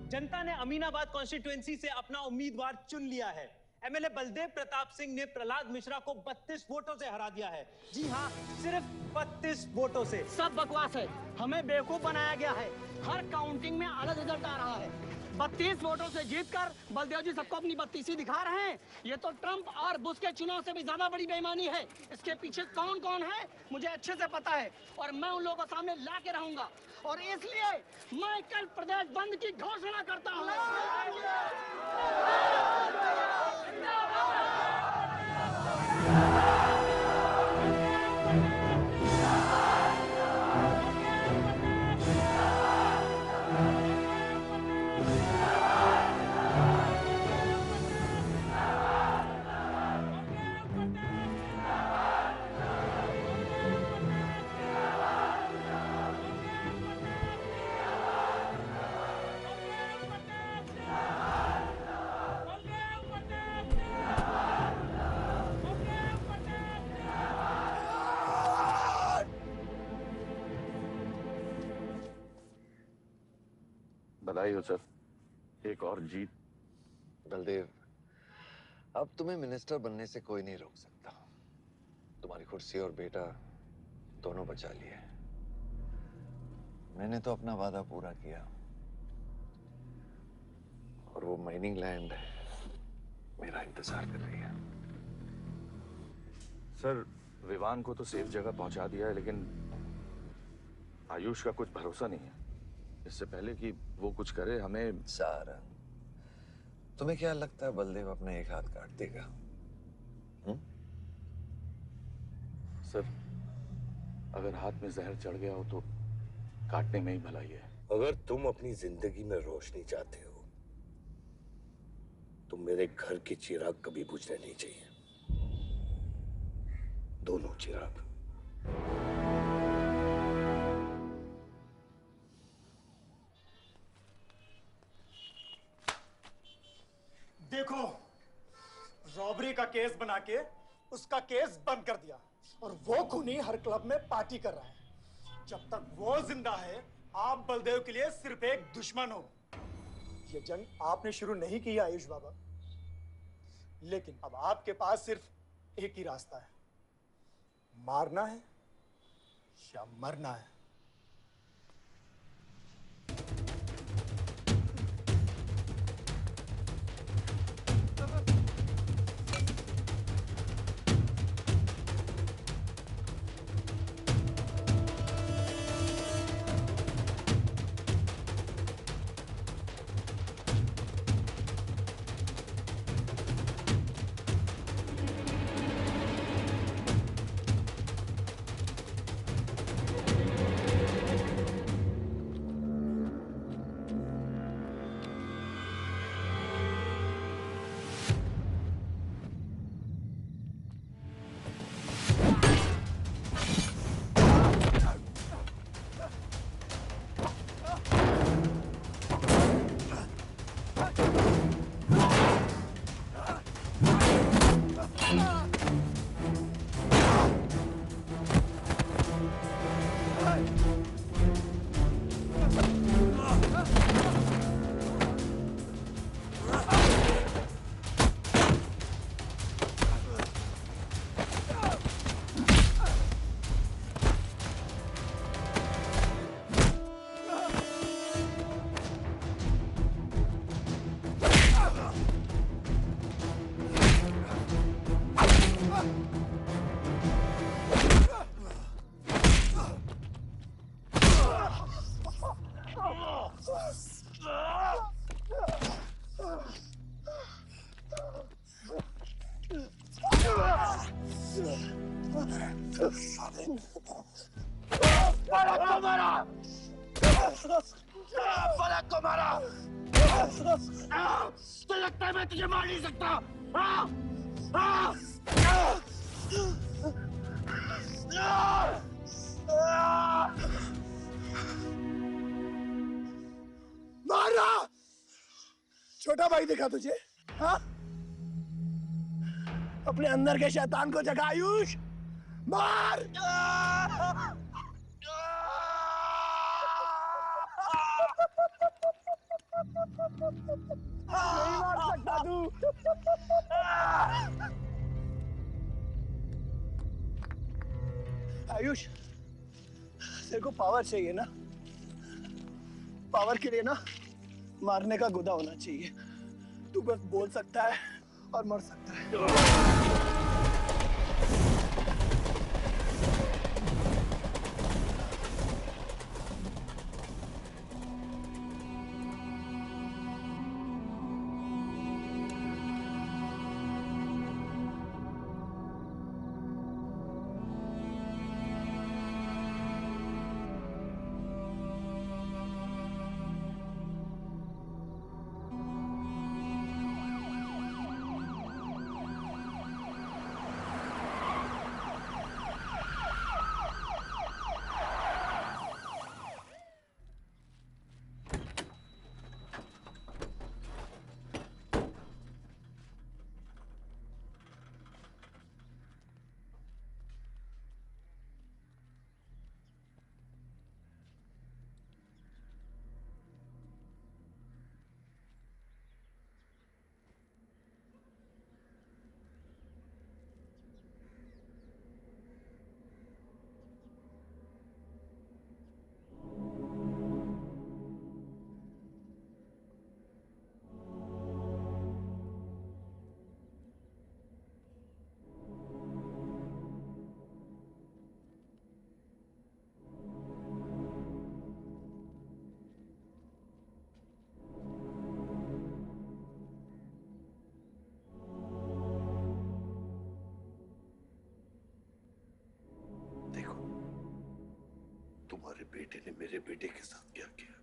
M: जनता ने अमीनाबाद कॉन्स्टिट्यूएंसी से अपना उम्मीदवार चुन लिया है। एमएलए बलदेव प्रताप सिंह ने प्रहलाद मिश्रा को 32 वोटों से हरा दिया है। जी हाँ, सिर्फ 32 वोटों से।
J: सब बकवास है, हमें बेवकूफ बनाया गया है। हर काउंटिंग में अलग रिजल्ट आ रहा है। 32 वोटों से जीतकर बलदेव जी सबको अपनी बत्तीसी दिखा रहे हैं। ये तो ट्रंप और बुश के चुनाव से भी ज्यादा बड़ी बेईमानी है। इसके पीछे कौन कौन है मुझे अच्छे से पता है और मैं उन लोगों को सामने ला के रहूंगा और इसलिए मैं कल प्रदेश बंद की घोषणा करता हूँ।
F: बधाई हो सर, एक और जीत।
R: बलदेव, अब तुम्हें मिनिस्टर बनने से कोई नहीं रोक सकता। तुम्हारी कुर्सी और बेटा दोनों बचा लिए। मैंने तो अपना वादा पूरा किया और वो माइनिंग लैंड मेरा इंतजार कर रही है।
F: सर, विवान को तो सेफ जगह पहुंचा दिया है, लेकिन आयुष का कुछ भरोसा नहीं है। इससे पहले कि वो कुछ करे हमें।
R: सारा, तुम्हें क्या लगता है बलदेव अपना एक हाथ काट देगा?
F: सर, अगर हाथ में जहर चढ़ गया हो तो काटने में ही भलाई है।
K: अगर तुम अपनी जिंदगी में रोशनी चाहते हो तो मेरे घर के चिराग कभी बुझने नहीं चाहिए, दोनों चिराग।
N: देखो, रॉबरी का केस बना के उसका केस बंद कर दिया और वो खूनी हर क्लब में पार्टी कर रहा है। जब तक वो जिंदा है, आप बलदेव के लिए सिर्फ एक दुश्मन हो। ये जंग आपने शुरू नहीं की आयुष बाबा, लेकिन अब आपके पास सिर्फ एक ही रास्ता है, मारना है या मरना है।
B: पलक को मारा! पलक को मारा! तो लगता है मैं तुझे मार नहीं सकता।
E: मारा! छोटा भाई दिखा तुझे? हाँ? अपने अंदर के शैतान को जगा आयुष, मार! नहीं मार सकता तू। आयुष, तेरे को पावर चाहिए ना? पावर के लिए ना मारने का गुदा होना चाहिए। तू बस बोल सकता है और मर सकता है।
R: तुम्हारे बेटे ने मेरे बेटे के साथ क्या किया?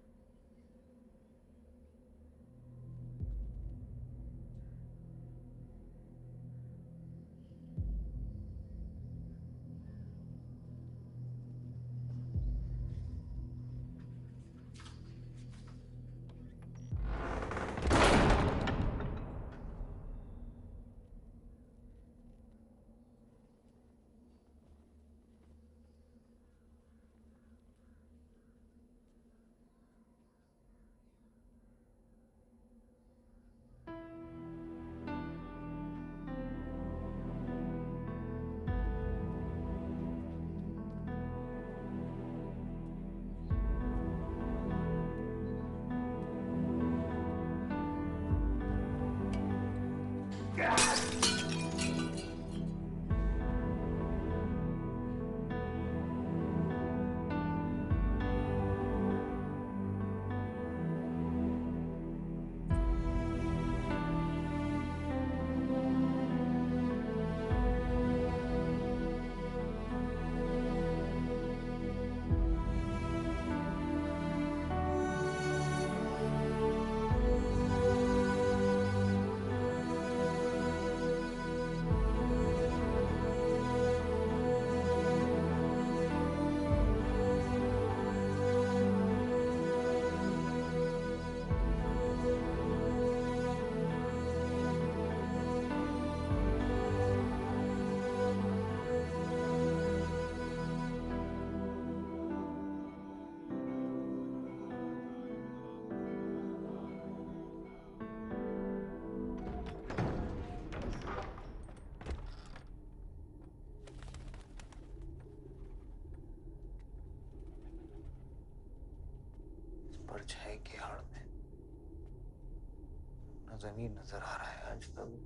W: परछाई की आड़ में न जमीन नजर आ रहा है आज तक।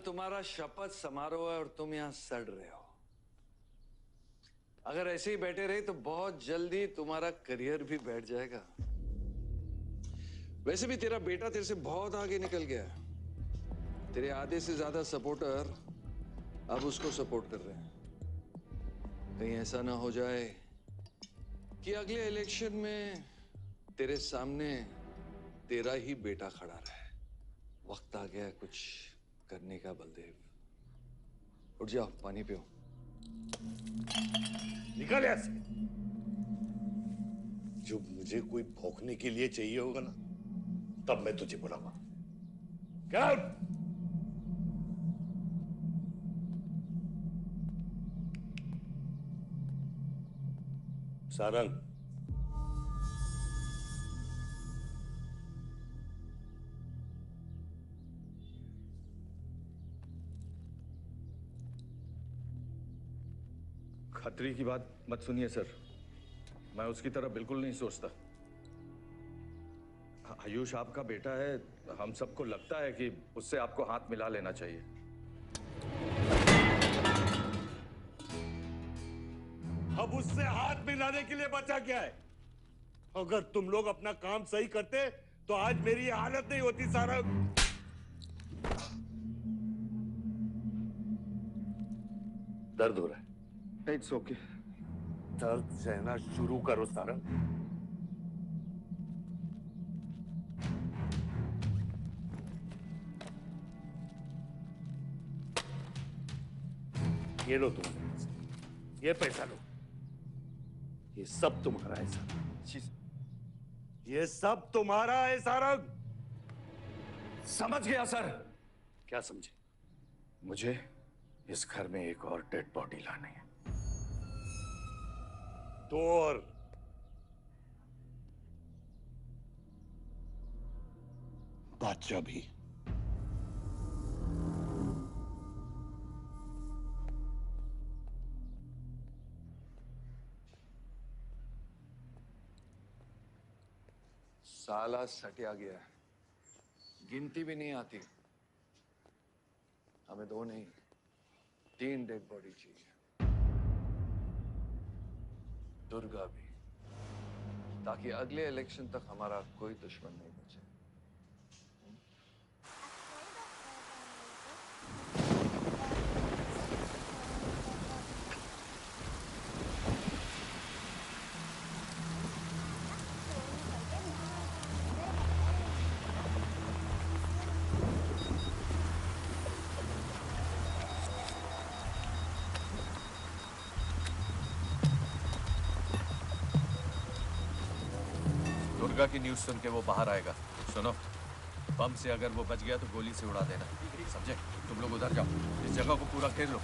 R: तुम्हारा शपथ समारोह है और तुम यहां सड़ रहे हो। अगर ऐसे ही बैठे रहे तो बहुत जल्दी तुम्हारा करियर भी बैठ जाएगा। वैसे भी तेरा बेटा तेरे से बहुत आगे निकल गया है। तेरे आधे से ज्यादा सपोर्टर अब उसको सपोर्ट कर रहे हैं। कहीं ऐसा ना हो जाए कि अगले इलेक्शन में तेरे सामने तेरा ही बेटा खड़ा रहे। वक्त आ गया है कुछ करने का बलदेव। उठ जाओ, पानी पियो।
K: निकल यहाँ से। जब मुझे कोई भौंकने के लिए चाहिए होगा ना, तब मैं तुझे बुलाऊंगा। Get out! सारंग,
F: खतरी की बात मत सुनिए सर, मैं उसकी तरह बिल्कुल नहीं सोचता। आयुष आपका बेटा है, हम सबको लगता है कि उससे आपको हाथ मिला लेना चाहिए।
K: अब उससे हाथ मिलाने के लिए बचा क्या है? अगर तुम लोग अपना काम सही करते तो आज मेरी ये हालत नहीं होती। सारंग, दर्द हो रहा है?
F: It's okay.
K: दर्द सहना शुरू करो सारंग। ये लो तुम, ये पैसा लो। ये सब तुम्हारा है सारंग, ये सब तुम्हारा है सारंग।
F: समझ गया सर।
K: क्या समझे?
F: मुझे इस घर में एक और डेड बॉडी लानी है।
K: तो और बादशाह भी।
R: साला सटिया गया है, गिनती भी नहीं आती। हमें 2 नहीं 3 डेड बॉडी चाहिए। दुर्गा भी, ताकि अगले इलेक्शन तक हमारा कोई दुश्मन नहीं बचे।
F: दुर्गा की न्यूज़ सुन के वो बाहर आएगा। सुनो, बम से अगर वो बच गया तो गोली से उड़ा देना, समझे? तुम लोग उधर जाओ, इस जगह को पूरा घेर लो।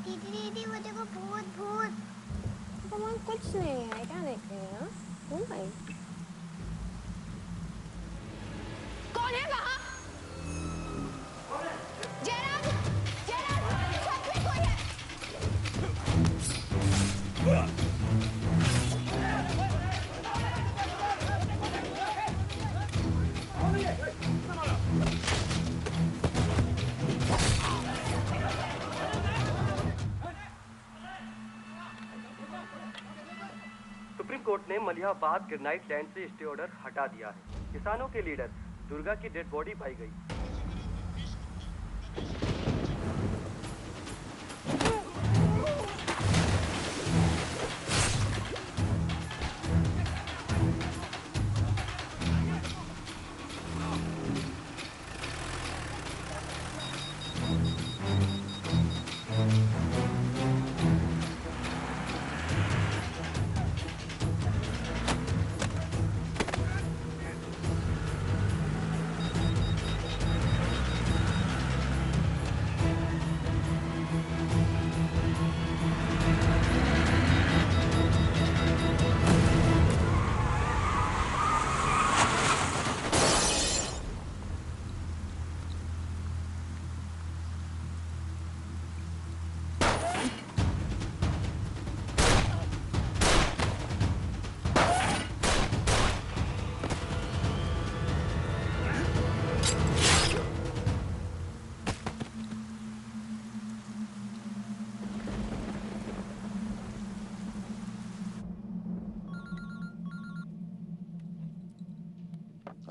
A: दीदी वो देखो, भूत भूत। भगवान कुछ नहीं है, क्या देख रही है? कौन है वहाँ? जयराज, जयराज, छत में कोई है।
O: सुप्रीम कोर्ट ने मलिहाबाद ग्रेनाइट लैंड से स्टे ऑर्डर हटा दिया है। किसानों के लीडर दुर्गा की डेड बॉडी पाई गई।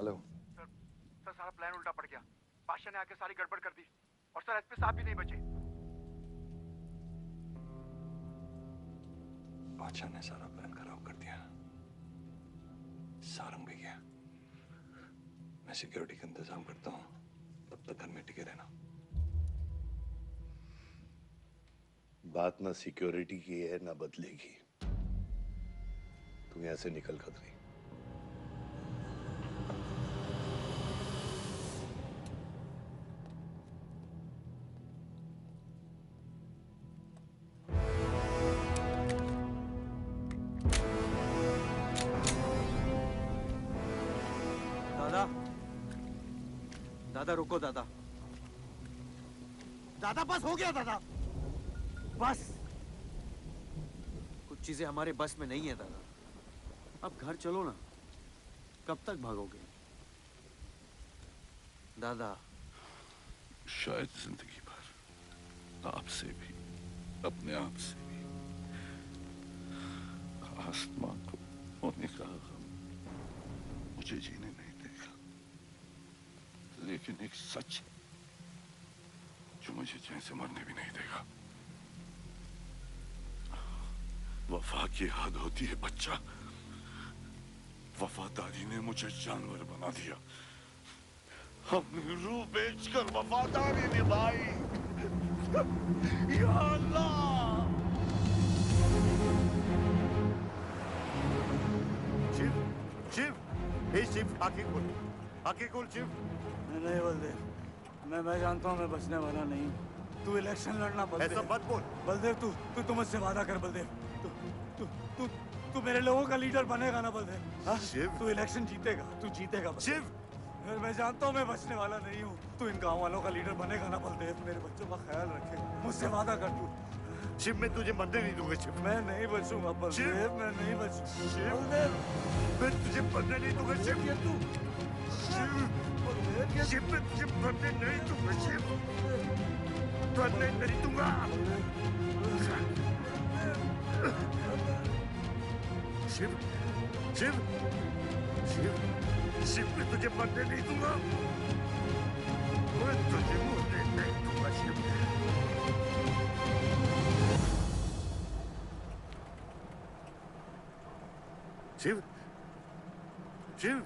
R: हेलो
G: सर सारा प्लान उल्टा पड़ गया। बादशाह ने आके सारी गड़बड़ कर दी और सर एसपी साहब भी नहीं बचे।
R: बादशाह ने सारा प्लान खराब कर दिया। सारंग भी गया। मैं सिक्योरिटी का इंतजाम करता हूँ, तब तक घर में टिके रहना।
K: बात ना सिक्योरिटी की है ना बदले की। तू यहां से निकल खतरी।
Q: दादा, दादा रुको दादा। दादा बस हो गया दादा, बस। कुछ चीजें हमारे बस में नहीं है दादा। अब घर चलो ना, कब तक भागोगे दादा?
K: शायद जिंदगी भर आपसे भी, अपने आप से भी। आसमां को होने का गम मुझे जीने नहीं देगा, लेकिन एक सच जो मुझे चैन से मरने भी नहीं देगा। वफा की हद होती है बच्चा। वफादारी ने मुझे जानवर बना दिया। हमने रूह बेचकर वफादारी निभाई। या अल्लाह!
S: शिव, शिव, हे शिव, आंखें खोल शिव।
Q: नहीं बलदेव, मैं जानता हूँ मैं बचने वाला नहीं हूँ। तू इलेक्शन लड़ना बलदेव।
S: ऐसा मत बोल
Q: बलदेव, तू मुझसे वादा कर बलदेव। तू मेरे लोगों का लीडर बनेगा ना बलदेव?
S: शिव,
Q: तू इलेक्शन जीतेगा, तू जीतेगा
S: शिव।
Q: मैं जानता हूँ मैं बचने वाला नहीं हूँ। तू इन गाँव वालों का लीडर बनेगा ना बलदेव? मेरे बच्चों का ख्याल रखेगा, मुझसे वादा कर तू।
S: शिव, मैं तुझे मरने नहीं दूंगा शिव।
Q: मैं नहीं बचूंगा बलदेव, मैं नहीं बचूंगा
S: शिव,
Q: बलदेव।
S: मैं तुझे मरने नहीं दूंगा शिव।
Q: तू
S: शिव, मैं तुझे मरने नहीं दूंगा शिव। मरने नहीं दूंगा। शिव, शिव, शिव, शिव, मैं तुझे मरने नहीं दूंगा। मैं तुझे मरने नहीं दूंगा शिव। शिव, शिव,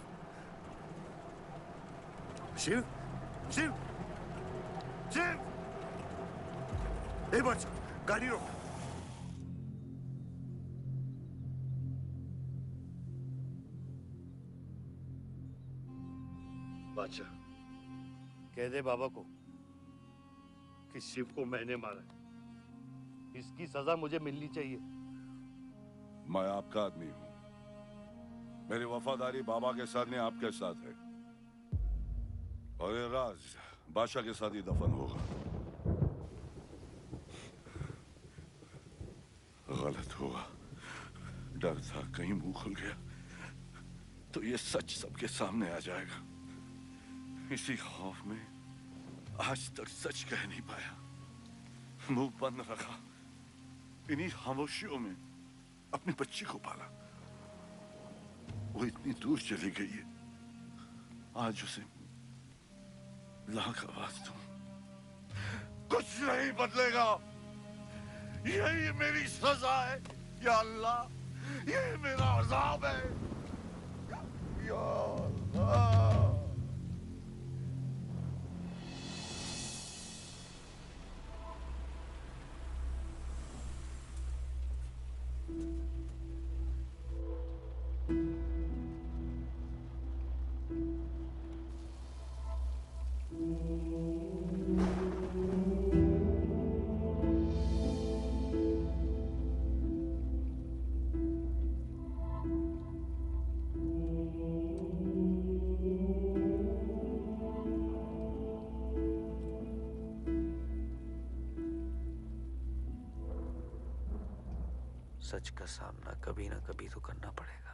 S: शिव, शिव, शिव। एक बार गाड़ी रोक। बादशाह, कह दे बाबा को कि शिव को मैंने मारा है। इसकी सजा मुझे मिलनी चाहिए।
K: मैं आपका आदमी हूं। मेरी वफादारी बाबा के साथ नहीं, आपके साथ है। और ये राज बादशाह के साथ ही दफन होगा। गलत हुआ। डर था कहीं मुंह खुल गया तो ये सच सबके सामने आ जाएगा। इसी खौफ में आज तक सच कह नहीं पाया, मुंह बंद रखा। इन्हीं खामोशियों में अपनी बच्ची को पाला। वो इतनी दूर चली गई है, आज उसे लाख आवाज दूं, कुछ नहीं बदलेगा। यही मेरी सजा है या अल्लाह, यही मेरा अज़ाब है या अल्लाह।
W: सच का सामना कभी ना कभी तो करना पड़ेगा।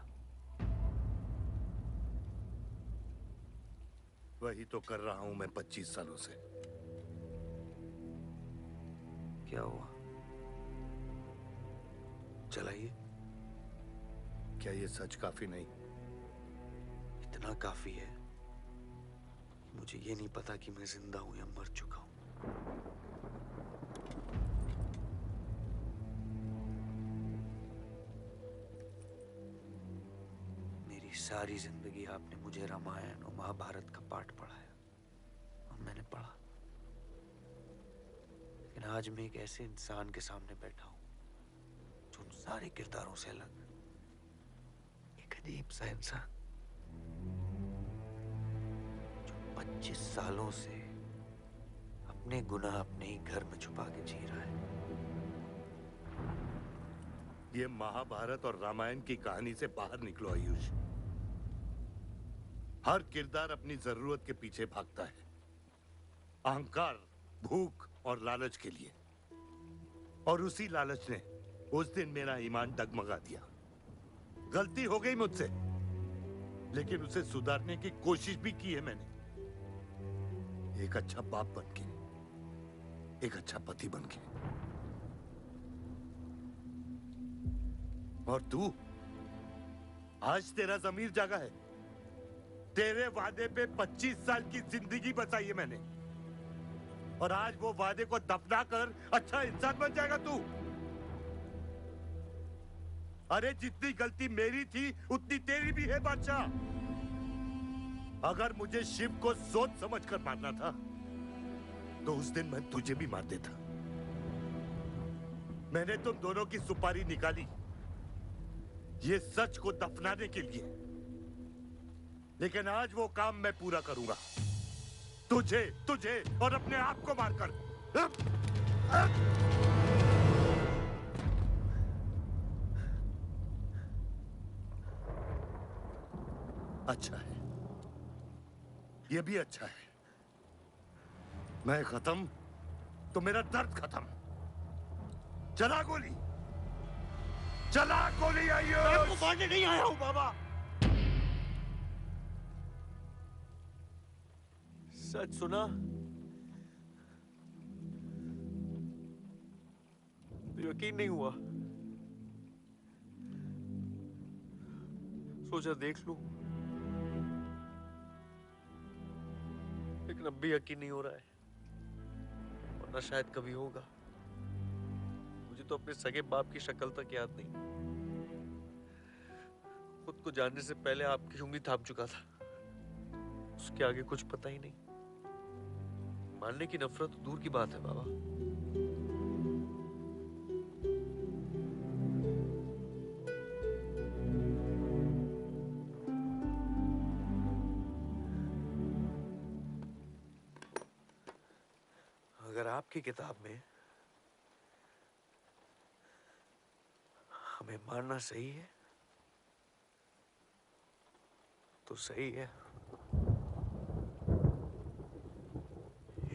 S: वही तो कर रहा हूं मैं 25 सालों से।
W: क्या हुआ? चलाइए।
S: क्या ये सच काफी नहीं?
W: इतना काफी है
H: मुझे ये नहीं पता कि मैं जिंदा हूं या मर चुका हूं। मेरी सारी जिंदगी आपने मुझे रामायण और महाभारत का पाठ पढ़ाया और मैंने पढ़ा, लेकिन आज मैं एक ऐसे इंसान के सामने बैठा हूं जो उन सारे किरदारों से अलग, एक अजीब सा इंसान जो 25 सालों से अपने गुनाह अपने ही घर में छुपा के जी रहा है।
K: ये महाभारत और रामायण की कहानी से बाहर निकलो आयुष। हर किरदार अपनी जरूरत के पीछे भागता है, अहंकार, भूख और लालच के लिए, और उसी लालच ने उस दिन मेरा ईमान डगमगा दिया। गलती हो गई मुझसे, लेकिन उसे सुधारने की कोशिश भी की है मैंने, एक अच्छा बाप बनके, एक अच्छा पति बनके। और तू, आज तेरा ज़मीर जागा है। तेरे वादे पे 25 साल की जिंदगी बचाई है मैंने, और आज वो वादे को दफना कर अच्छा इंसान बन जाएगा तू। अरे जितनी गलती मेरी थी उतनी तेरी भी है बादशाह। अगर मुझे शिव को सोच समझ कर मारना था तो उस दिन मैं तुझे भी मार देता। मैंने तुम दोनों की सुपारी निकाली ये सच को दफनाने के लिए, लेकिन आज वो काम मैं पूरा करूंगा, तुझे तुझे और अपने आप को मारकर। अच्छा है, ये भी अच्छा है। मैं खत्म तो मेरा दर्द खत्म। चला गोली, चला गोली। आइयो, मैं आपको मारने नहीं आया हूं बाबा।
H: सच सुना तो यकीन नहीं हुआ, सोचा देख लूं, लेकिन अब भी यकीन नहीं हो रहा है, वरना शायद कभी होगा। मुझे तो अपने सगे बाप की शक्ल तक याद नहीं। खुद को जानने से पहले आपकी उंगली थाम चुका था, उसके आगे कुछ पता ही नहीं। मानने की नफरत दूर की बात है बाबा। अगर आपकी किताब में हमें मारना सही है तो सही है।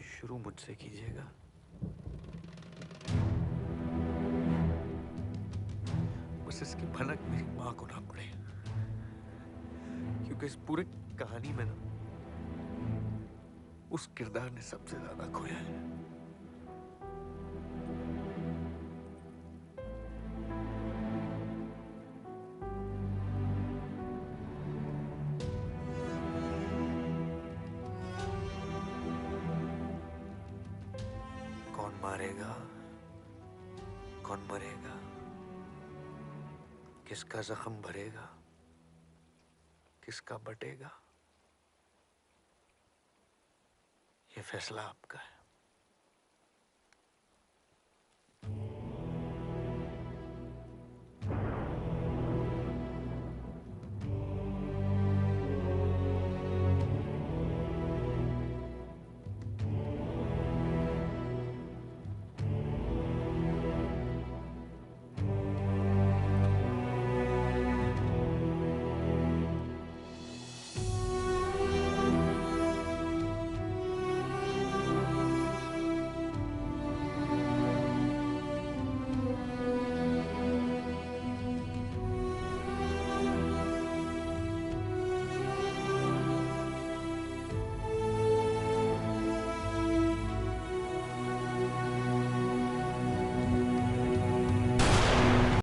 H: शुरू मुझसे कीजिएगा। बस इसकी भनक मेरी मां को ना पड़े, क्योंकि इस पूरी कहानी में ना उस किरदार ने सबसे ज्यादा खोया है। कौन मारेगा, कौन मरेगा, किसका जख्म भरेगा, किसका बटेगा, ये फैसला आपका है।